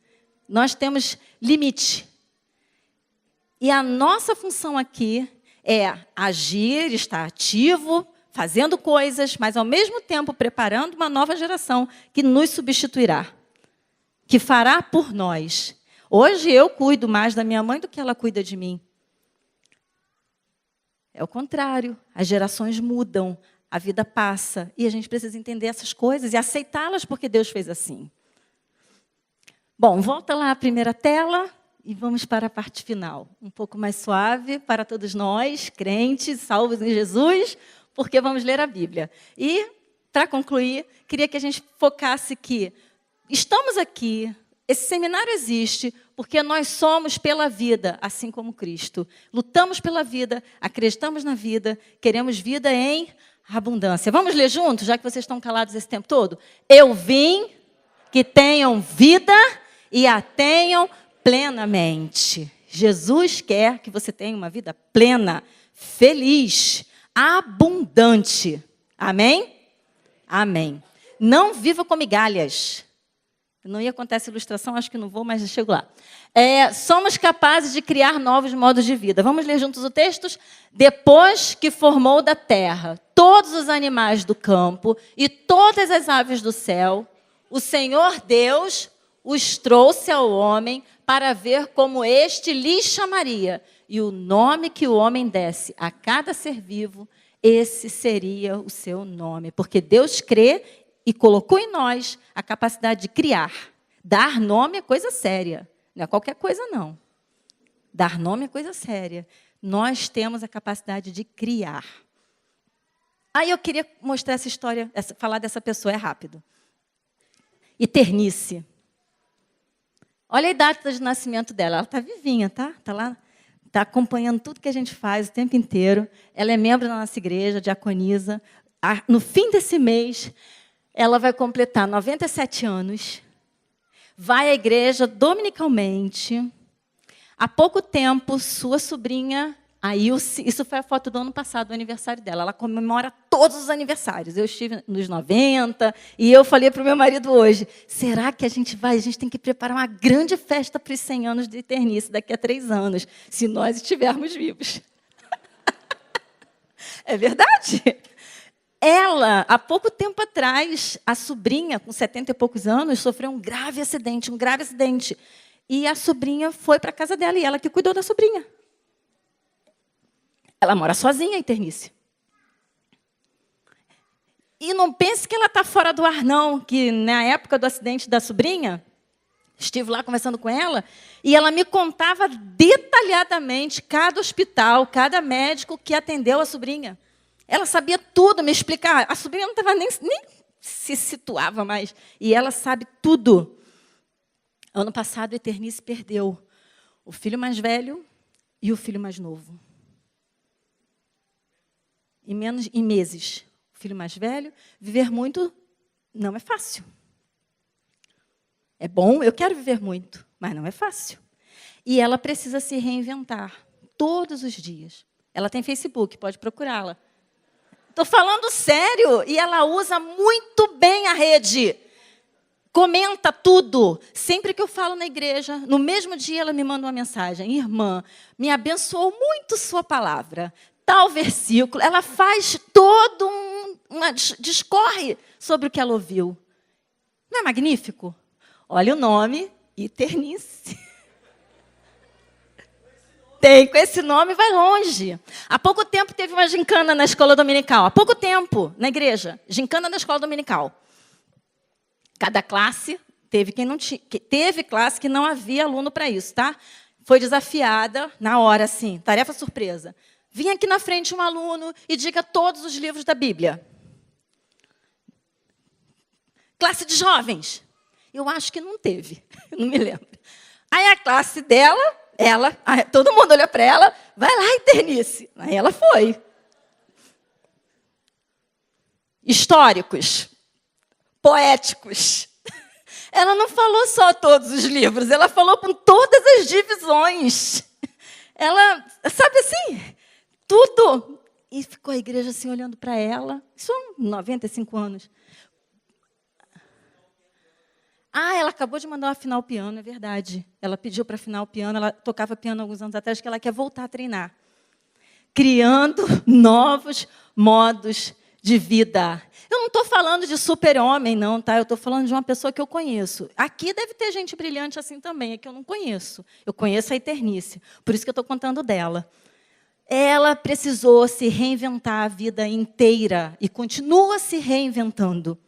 Nós temos limite. E a nossa função aqui é agir, estar ativo, fazendo coisas, mas, ao mesmo tempo, preparando uma nova geração que nos substituirá, que fará por nós. Hoje eu cuido mais da minha mãe do que ela cuida de mim. É o contrário, as gerações mudam, a vida passa, e a gente precisa entender essas coisas e aceitá-las porque Deus fez assim. Bom, volta lá à primeira tela e vamos para a parte final. Um pouco mais suave para todos nós, crentes, salvos em Jesus, porque vamos ler a Bíblia. E, para concluir, queria que a gente focasse que estamos aqui, esse seminário existe porque nós somos pela vida, assim como Cristo. Lutamos pela vida, acreditamos na vida, queremos vida em abundância. Vamos ler juntos, já que vocês estão calados esse tempo todo? Eu vim que tenham vida e a tenham plenamente. Jesus quer que você tenha uma vida plena, feliz, abundante. Amém? Amém. Não viva com migalhas. Não ia contar essa ilustração, acho que não vou, mas chego lá. Somos capazes de criar novos modos de vida. Vamos ler juntos o texto? Depois que formou da terra todos os animais do campo e todas as aves do céu, o Senhor Deus os trouxe ao homem para ver como este lhes chamaria. E o nome que o homem desse a cada ser vivo, esse seria o seu nome. Porque Deus crê e colocou em nós a capacidade de criar. Dar nome é coisa séria. Não é qualquer coisa, não. Dar nome é coisa séria. Nós temos a capacidade de criar. Aí eu queria mostrar essa história, falar dessa pessoa, é rápido. Eternice. Olha a data de nascimento dela. Ela está vivinha, tá? Está lá, está acompanhando tudo que a gente faz o tempo inteiro. Ela é membro da nossa igreja, diaconiza. No fim desse mês, ela vai completar 97 anos, vai à igreja dominicalmente. Há pouco tempo, sua sobrinha, a Ilse, isso foi a foto do ano passado, do aniversário dela. Ela comemora todos os aniversários. Eu estive nos 90 e eu falei para o meu marido hoje, será que a gente tem que preparar uma grande festa para os 100 anos de Eternice daqui a 3 anos, se nós estivermos vivos. É verdade. Ela, há pouco tempo atrás, a sobrinha, com 70 e poucos anos, sofreu um grave acidente. E a sobrinha foi para a casa dela, e ela que cuidou da sobrinha. Ela mora sozinha, Eternice. E não pense que ela está fora do ar, não, que na época do acidente da sobrinha, estive lá conversando com ela, e ela me contava detalhadamente cada hospital, cada médico que atendeu a sobrinha. Ela sabia tudo, me explicar. A sobrinha não estava nem se situava mais. E ela sabe tudo. Ano passado, Eternice perdeu o filho mais velho e o filho mais novo. Em meses. O filho mais velho, viver muito não é fácil. É bom, eu quero viver muito, mas não é fácil. E ela precisa se reinventar todos os dias. Ela tem Facebook, pode procurá-la. Estou falando sério, e ela usa muito bem a rede. Comenta tudo. Sempre que eu falo na igreja, no mesmo dia ela me manda uma mensagem. Irmã, me abençoou muito sua palavra. Tal versículo, ela faz todo discorre sobre o que ela ouviu. Não é magnífico? Olha o nome, Eternice. Com esse nome vai longe. Há pouco tempo teve uma gincana na escola dominical. Há pouco tempo, na igreja. Gincana na escola dominical. Cada classe teve quem não tinha. Teve classe que não havia aluno para isso, tá? foi desafiada, na hora, assim, tarefa surpresa. Vinha aqui na frente um aluno e diga todos os livros da Bíblia. Classe de jovens. Eu acho que não teve, não me lembro. Aí a classe dela, todo mundo olhou para ela, vai lá, Internice. Aí ela foi. Históricos, poéticos. Ela não falou só todos os livros, ela falou com todas as divisões. Ela, sabe assim, tudo. E ficou a igreja assim, olhando para ela. Isso há 95 anos. Ela acabou de mandar uma afinar o piano, é verdade. Ela pediu para afinar o piano, ela tocava piano alguns anos atrás, que ela quer voltar a treinar. Criando novos modos de vida. Eu não estou falando de super-homem, não, tá? Eu estou falando de uma pessoa que eu conheço. Aqui deve ter gente brilhante assim também, é que eu não conheço. Eu conheço a Internice, por isso que eu estou contando dela. Ela precisou se reinventar a vida inteira e continua se reinventando.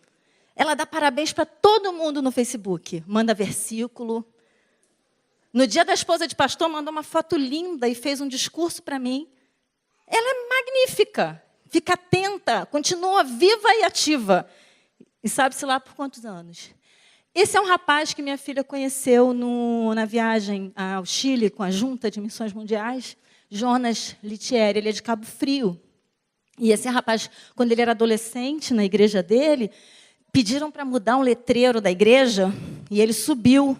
Ela dá parabéns para todo mundo no Facebook, manda versículo. No dia da esposa de pastor, mandou uma foto linda e fez um discurso para mim. Ela é magnífica, fica atenta, continua viva e ativa. E sabe-se lá por quantos anos. Esse é um rapaz que minha filha conheceu na viagem ao Chile com a Junta de Missões Mundiais, Jonas Litieri, ele é de Cabo Frio. E esse rapaz, quando ele era adolescente, na igreja dele, pediram para mudar um letreiro da igreja, e ele subiu.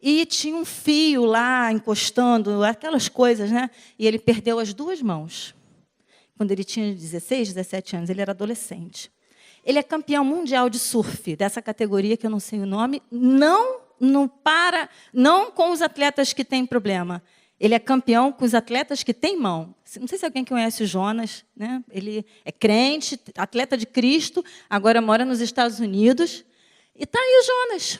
E tinha um fio lá encostando, aquelas coisas, né? E ele perdeu as duas mãos. Quando ele tinha 16, 17 anos, ele era adolescente. Ele é campeão mundial de surf, dessa categoria que eu não sei o nome, não com os atletas que têm problema. Ele é campeão com os atletas que têm mão. Não sei se alguém conhece o Jonas, né? Ele é crente, atleta de Cristo, agora mora nos Estados Unidos. E está aí o Jonas.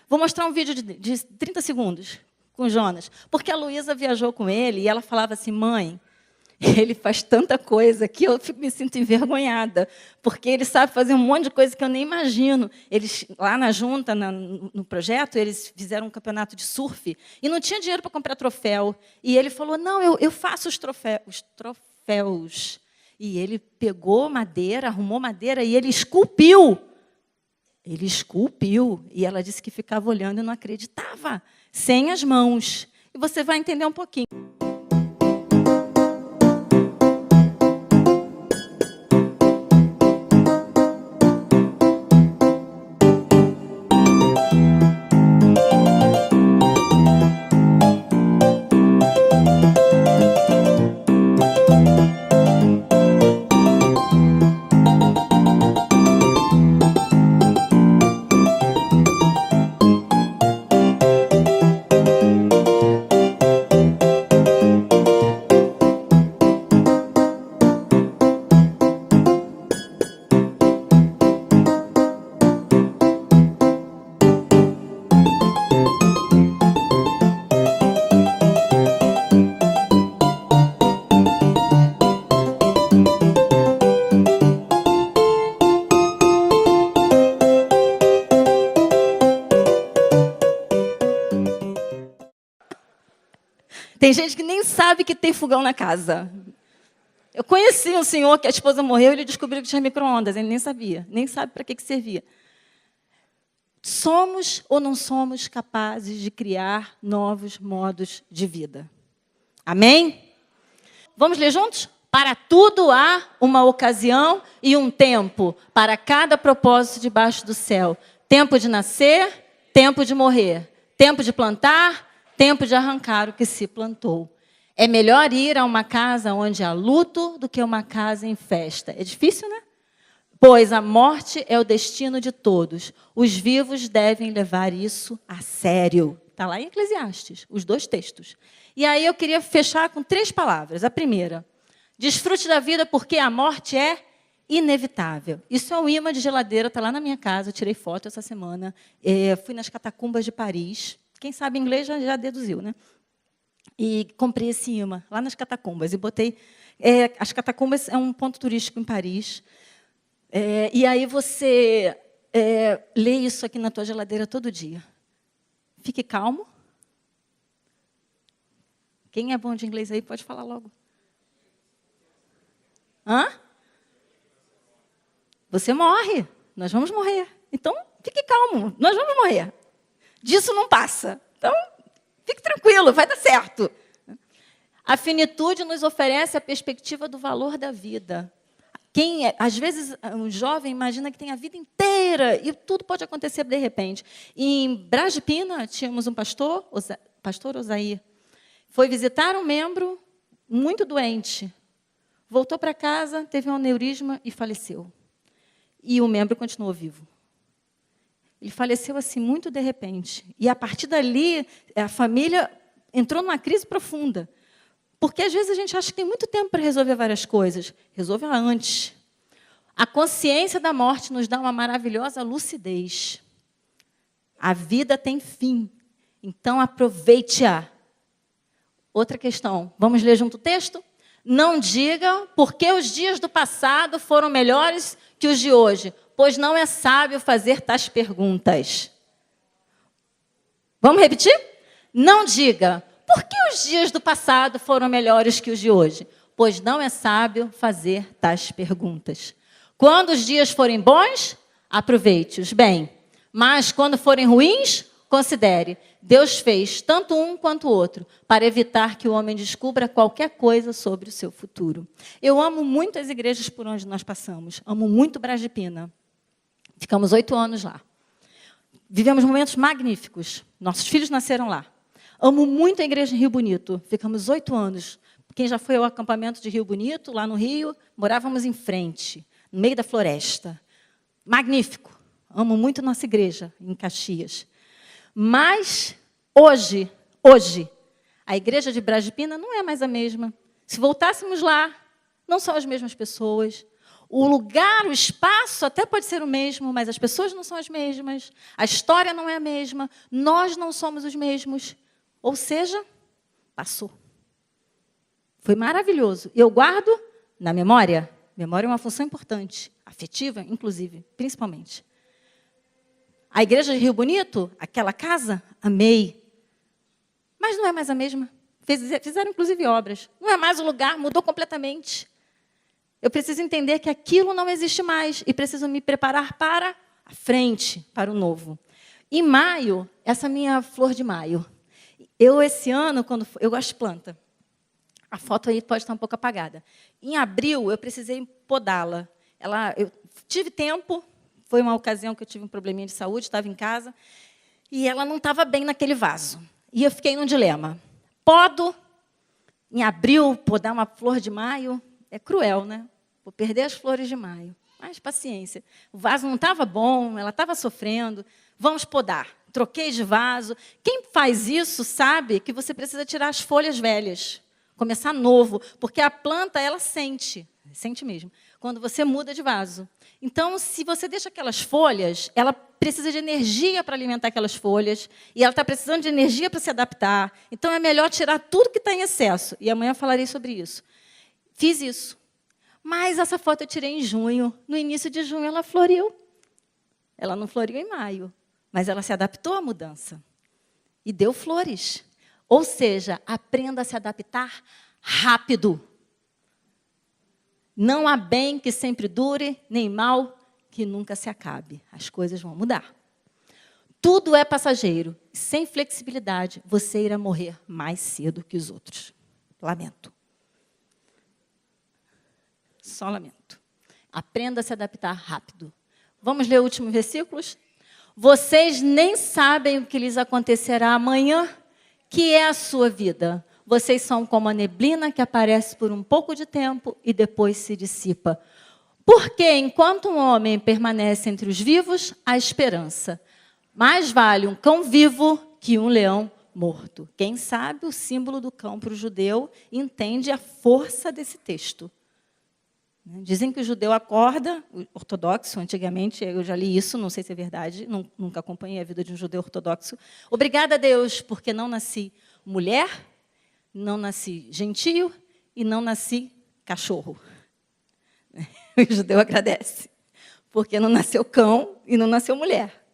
Vou mostrar um vídeo de 30 segundos com o Jonas. Porque a Luísa viajou com ele e ela falava assim, mãe, ele faz tanta coisa que eu me sinto envergonhada, porque ele sabe fazer um monte de coisa que eu nem imagino. Eles, lá na junta, no projeto, eles fizeram um campeonato de surf e não tinha dinheiro para comprar troféu. E ele falou, não, eu faço os troféus. E ele pegou madeira, arrumou madeira e ele esculpiu. Ele esculpiu. E ela disse que ficava olhando e não acreditava, sem as mãos. E você vai entender um pouquinho. Tem gente que nem sabe que tem fogão na casa. Eu conheci um senhor que a esposa morreu e ele descobriu que tinha micro-ondas. Ele nem sabia, nem sabe para que servia. Somos ou não somos capazes de criar novos modos de vida? Amém? Vamos ler juntos? Para tudo há uma ocasião e um tempo, para cada propósito debaixo do céu. Tempo de nascer, tempo de morrer. Tempo de plantar, tempo de arrancar o que se plantou. É melhor ir a uma casa onde há luto do que uma casa em festa. É difícil, né? Pois a morte é o destino de todos. Os vivos devem levar isso a sério. Está lá em Eclesiastes, os 2 textos. E aí eu queria fechar com 3 palavras. A primeira, desfrute da vida porque a morte é inevitável. Isso é um imã de geladeira, está lá na minha casa, eu tirei foto essa semana. Fui nas catacumbas de Paris. Quem sabe inglês já deduziu, né? E comprei esse imã lá nas catacumbas e botei. As catacumbas é um ponto turístico em Paris. E aí você lê isso aqui na tua geladeira todo dia. Fique calmo. Quem é bom de inglês aí pode falar logo. Hã? Você morre. Nós vamos morrer. Então, fique calmo. Nós vamos morrer. Disso não passa. Então, fique tranquilo, vai dar certo. A finitude nos oferece a perspectiva do valor da vida. Às vezes, um jovem imagina que tem a vida inteira e tudo pode acontecer de repente. Em Brasília, tínhamos um pastor Osair, foi visitar um membro muito doente. Voltou para casa, teve um aneurisma e faleceu. E o membro continuou vivo. Ele faleceu assim, muito de repente. E, a partir dali, a família entrou numa crise profunda. Porque, às vezes, a gente acha que tem muito tempo para resolver várias coisas. Resolva antes. A consciência da morte nos dá uma maravilhosa lucidez. A vida tem fim. Então, aproveite-a. Outra questão. Vamos ler junto o texto? Não diga porque os dias do passado foram melhores que os de hoje, pois não é sábio fazer tais perguntas. Vamos repetir? Não diga por que os dias do passado foram melhores que os de hoje, pois não é sábio fazer tais perguntas. Quando os dias forem bons, aproveite-os bem, mas quando forem ruins, considere. Deus fez tanto um quanto o outro para evitar que o homem descubra qualquer coisa sobre o seu futuro. Eu amo muito as igrejas por onde nós passamos. Amo muito Brasília. Ficamos 8 anos lá. Vivemos momentos magníficos. Nossos filhos nasceram lá. Amo muito a igreja em Rio Bonito. Ficamos 8 anos. Quem já foi ao acampamento de Rio Bonito, lá no Rio, morávamos em frente, no meio da floresta. Magnífico. Amo muito nossa igreja em Caxias. Mas, hoje, a igreja de Brasília não é mais a mesma. Se voltássemos lá, não são as mesmas pessoas. O lugar, o espaço até pode ser o mesmo, mas as pessoas não são as mesmas. A história não é a mesma. Nós não somos os mesmos. Ou seja, passou. Foi maravilhoso. Eu guardo na memória. Memória é uma função importante, afetiva, inclusive, principalmente. A igreja de Rio Bonito, aquela casa, amei. Mas não é mais a mesma. Fizeram, inclusive, obras. Não é mais o lugar, mudou completamente. Eu preciso entender que aquilo não existe mais e preciso me preparar para a frente, para o novo. Em maio, essa minha flor de maio. Esse ano, eu gosto de planta. A foto aí pode estar um pouco apagada. Em abril, eu precisei podá-la. Eu tive tempo. Foi uma ocasião que eu tive um probleminha de saúde, estava em casa, e ela não estava bem naquele vaso. E eu fiquei num dilema. Podo, em abril, podar uma flor de maio, é cruel, né? Vou perder as flores de maio. Mas paciência. O vaso não estava bom, ela estava sofrendo. Vamos podar. Troquei de vaso. Quem faz isso sabe que você precisa tirar as folhas velhas, começar novo, porque a planta, ela sente mesmo, quando você muda de vaso. Então, se você deixa aquelas folhas, ela precisa de energia para alimentar aquelas folhas, e ela está precisando de energia para se adaptar. Então, é melhor tirar tudo que está em excesso. E amanhã eu falarei sobre isso. Fiz isso. Mas essa foto eu tirei em junho. No início de junho, ela floriu. Ela não floriu em maio, mas ela se adaptou à mudança. E deu flores. Ou seja, aprenda a se adaptar rápido. Não há bem que sempre dure, nem mal que nunca se acabe. As coisas vão mudar. Tudo é passageiro. Sem flexibilidade, você irá morrer mais cedo que os outros. Lamento. Só lamento. Aprenda a se adaptar rápido. Vamos ler o último versículo? Vocês nem sabem o que lhes acontecerá amanhã, que é a sua vida. Vocês são como a neblina que aparece por um pouco de tempo e depois se dissipa. Porque, enquanto um homem permanece entre os vivos, há esperança. Mais vale um cão vivo que um leão morto. Quem sabe o símbolo do cão para o judeu entende a força desse texto. Dizem que o judeu acorda, o ortodoxo, antigamente, eu já li isso, não sei se é verdade, nunca acompanhei a vida de um judeu ortodoxo. Obrigada a Deus, porque não nasci mulher, não nasci gentio e não nasci cachorro. O judeu agradece, porque não nasceu cão e não nasceu mulher.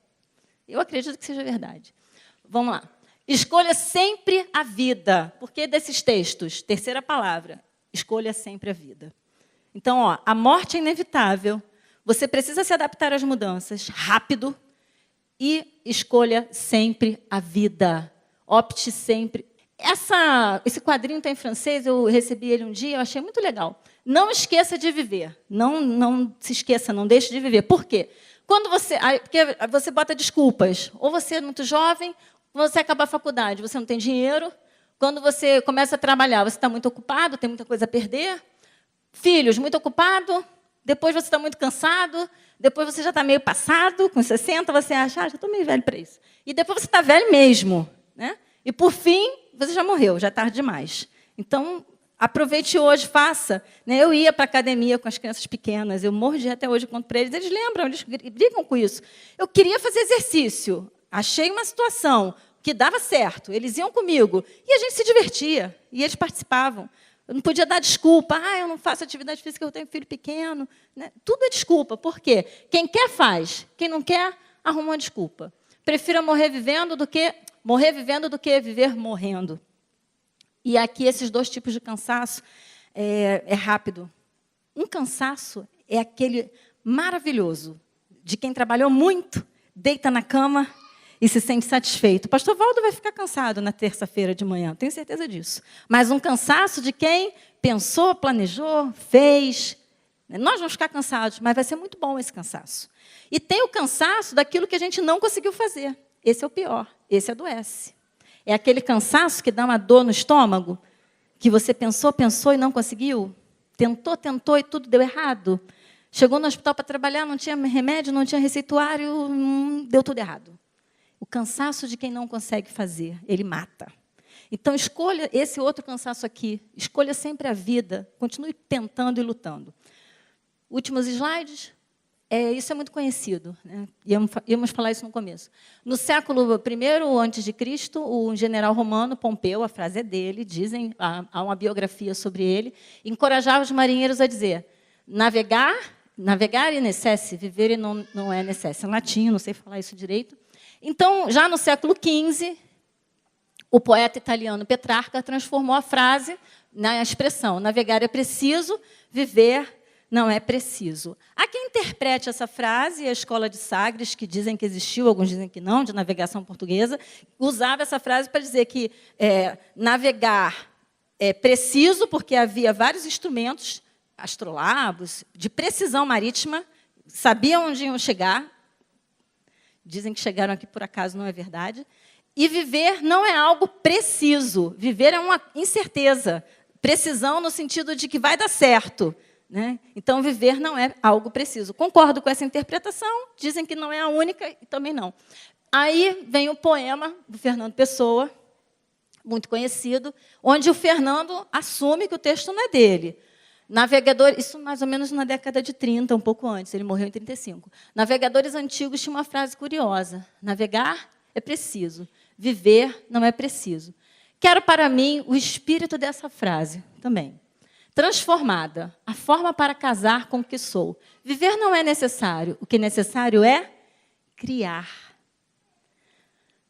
Eu acredito que seja verdade. Vamos lá. Escolha sempre a vida. Por que desses textos? Terceira palavra, escolha sempre a vida. Então, ó, a morte é inevitável. Você precisa se adaptar às mudanças rápido e escolha sempre a vida. Opte sempre. Esse quadrinho está em francês, eu recebi ele um dia, eu achei muito legal. Não esqueça de viver. Não se esqueça, não deixe de viver. Por quê? Porque você bota desculpas. Ou você é muito jovem, ou você acaba a faculdade, você não tem dinheiro. Quando você começa a trabalhar, você está muito ocupado, tem muita coisa a perder. Filhos, muito ocupado. Depois você está muito cansado. Depois você já está meio passado, com 60, você acha, já estou meio velho para isso. E depois você está velho mesmo. Né? E, por fim, você já morreu, já é tarde demais. Então, aproveite hoje, faça. Né? Eu ia para a academia com as crianças pequenas, eu morro de rir até hoje conto para eles. Eles lembram, eles brigam com isso. Eu queria fazer exercício. Achei uma situação que dava certo. Eles iam comigo. E a gente se divertia. E eles participavam. Eu não podia dar desculpa. Eu não faço atividade física, eu tenho filho pequeno. Né? Tudo é desculpa. Por quê? Quem quer, faz. Quem não quer, arruma uma desculpa. Prefiro morrer vivendo do que viver morrendo. E aqui, esses dois tipos de cansaço é rápido. Um cansaço é aquele maravilhoso de quem trabalhou muito, deita na cama e se sente satisfeito. O pastor Valdo vai ficar cansado na terça-feira de manhã, tenho certeza disso. Mas um cansaço de quem pensou, planejou, fez. Nós vamos ficar cansados, mas vai ser muito bom esse cansaço. E tem o cansaço daquilo que a gente não conseguiu fazer. Esse é o pior, esse adoece. É aquele cansaço que dá uma dor no estômago, que você pensou e não conseguiu. Tentou e tudo deu errado. Chegou no hospital para trabalhar, não tinha remédio, não tinha receituário, deu tudo errado. O cansaço de quem não consegue fazer, ele mata. Então, escolha esse outro cansaço aqui. Escolha sempre a vida. Continue tentando e lutando. Últimos slides. Isso é muito conhecido. Né? Íamos falar isso no começo. No século I a.C., o general romano Pompeu, a frase é dele, há uma biografia sobre ele, encorajava os marinheiros a dizer: navegar é necesse, viver não é necesse. Em latim, não sei falar isso direito. Então, já no século XV, o poeta italiano Petrarca transformou a frase na expressão: navegar é preciso, viver não é preciso. Há quem interprete essa frase, a escola de Sagres, que dizem que existiu, alguns dizem que não, de navegação portuguesa, usava essa frase para dizer que navegar é preciso, porque havia vários instrumentos, astrolabos, de precisão marítima, sabiam onde iam chegar. Dizem que chegaram aqui por acaso, não é verdade. E viver não é algo preciso. Viver é uma incerteza. Precisão no sentido de que vai dar certo. Né? Então, viver não é algo preciso. Concordo com essa interpretação. Dizem que não é a única e também não. Aí vem o poema do Fernando Pessoa, muito conhecido, onde o Fernando assume que o texto não é dele. Navegador, isso mais ou menos na década de 30, um pouco antes, ele morreu em 35. Navegadores antigos tinham uma frase curiosa: navegar é preciso, viver não é preciso. Quero para mim o espírito dessa frase também. Transformada, a forma para casar com o que sou. Viver não é necessário, o que é necessário é criar.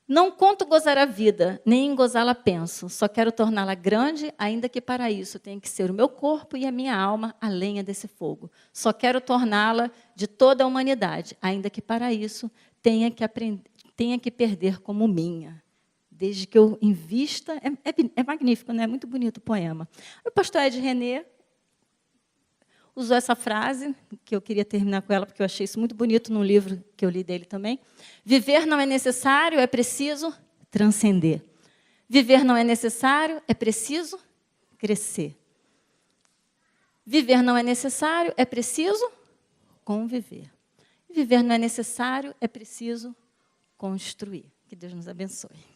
Não conto gozar a vida, nem em gozá-la penso. Só quero torná-la grande, ainda que para isso tenha que ser o meu corpo e a minha alma a lenha desse fogo. Só quero torná-la de toda a humanidade, ainda que para isso tenha que perder como minha. Desde que eu invista... É magnífico, né? É muito bonito o poema. O pastor Ed René usou essa frase, que eu queria terminar com ela, porque eu achei isso muito bonito num livro que eu li dele também. Viver não é necessário, é preciso transcender. Viver não é necessário, é preciso crescer. Viver não é necessário, é preciso conviver. Viver não é necessário, é preciso construir. Que Deus nos abençoe.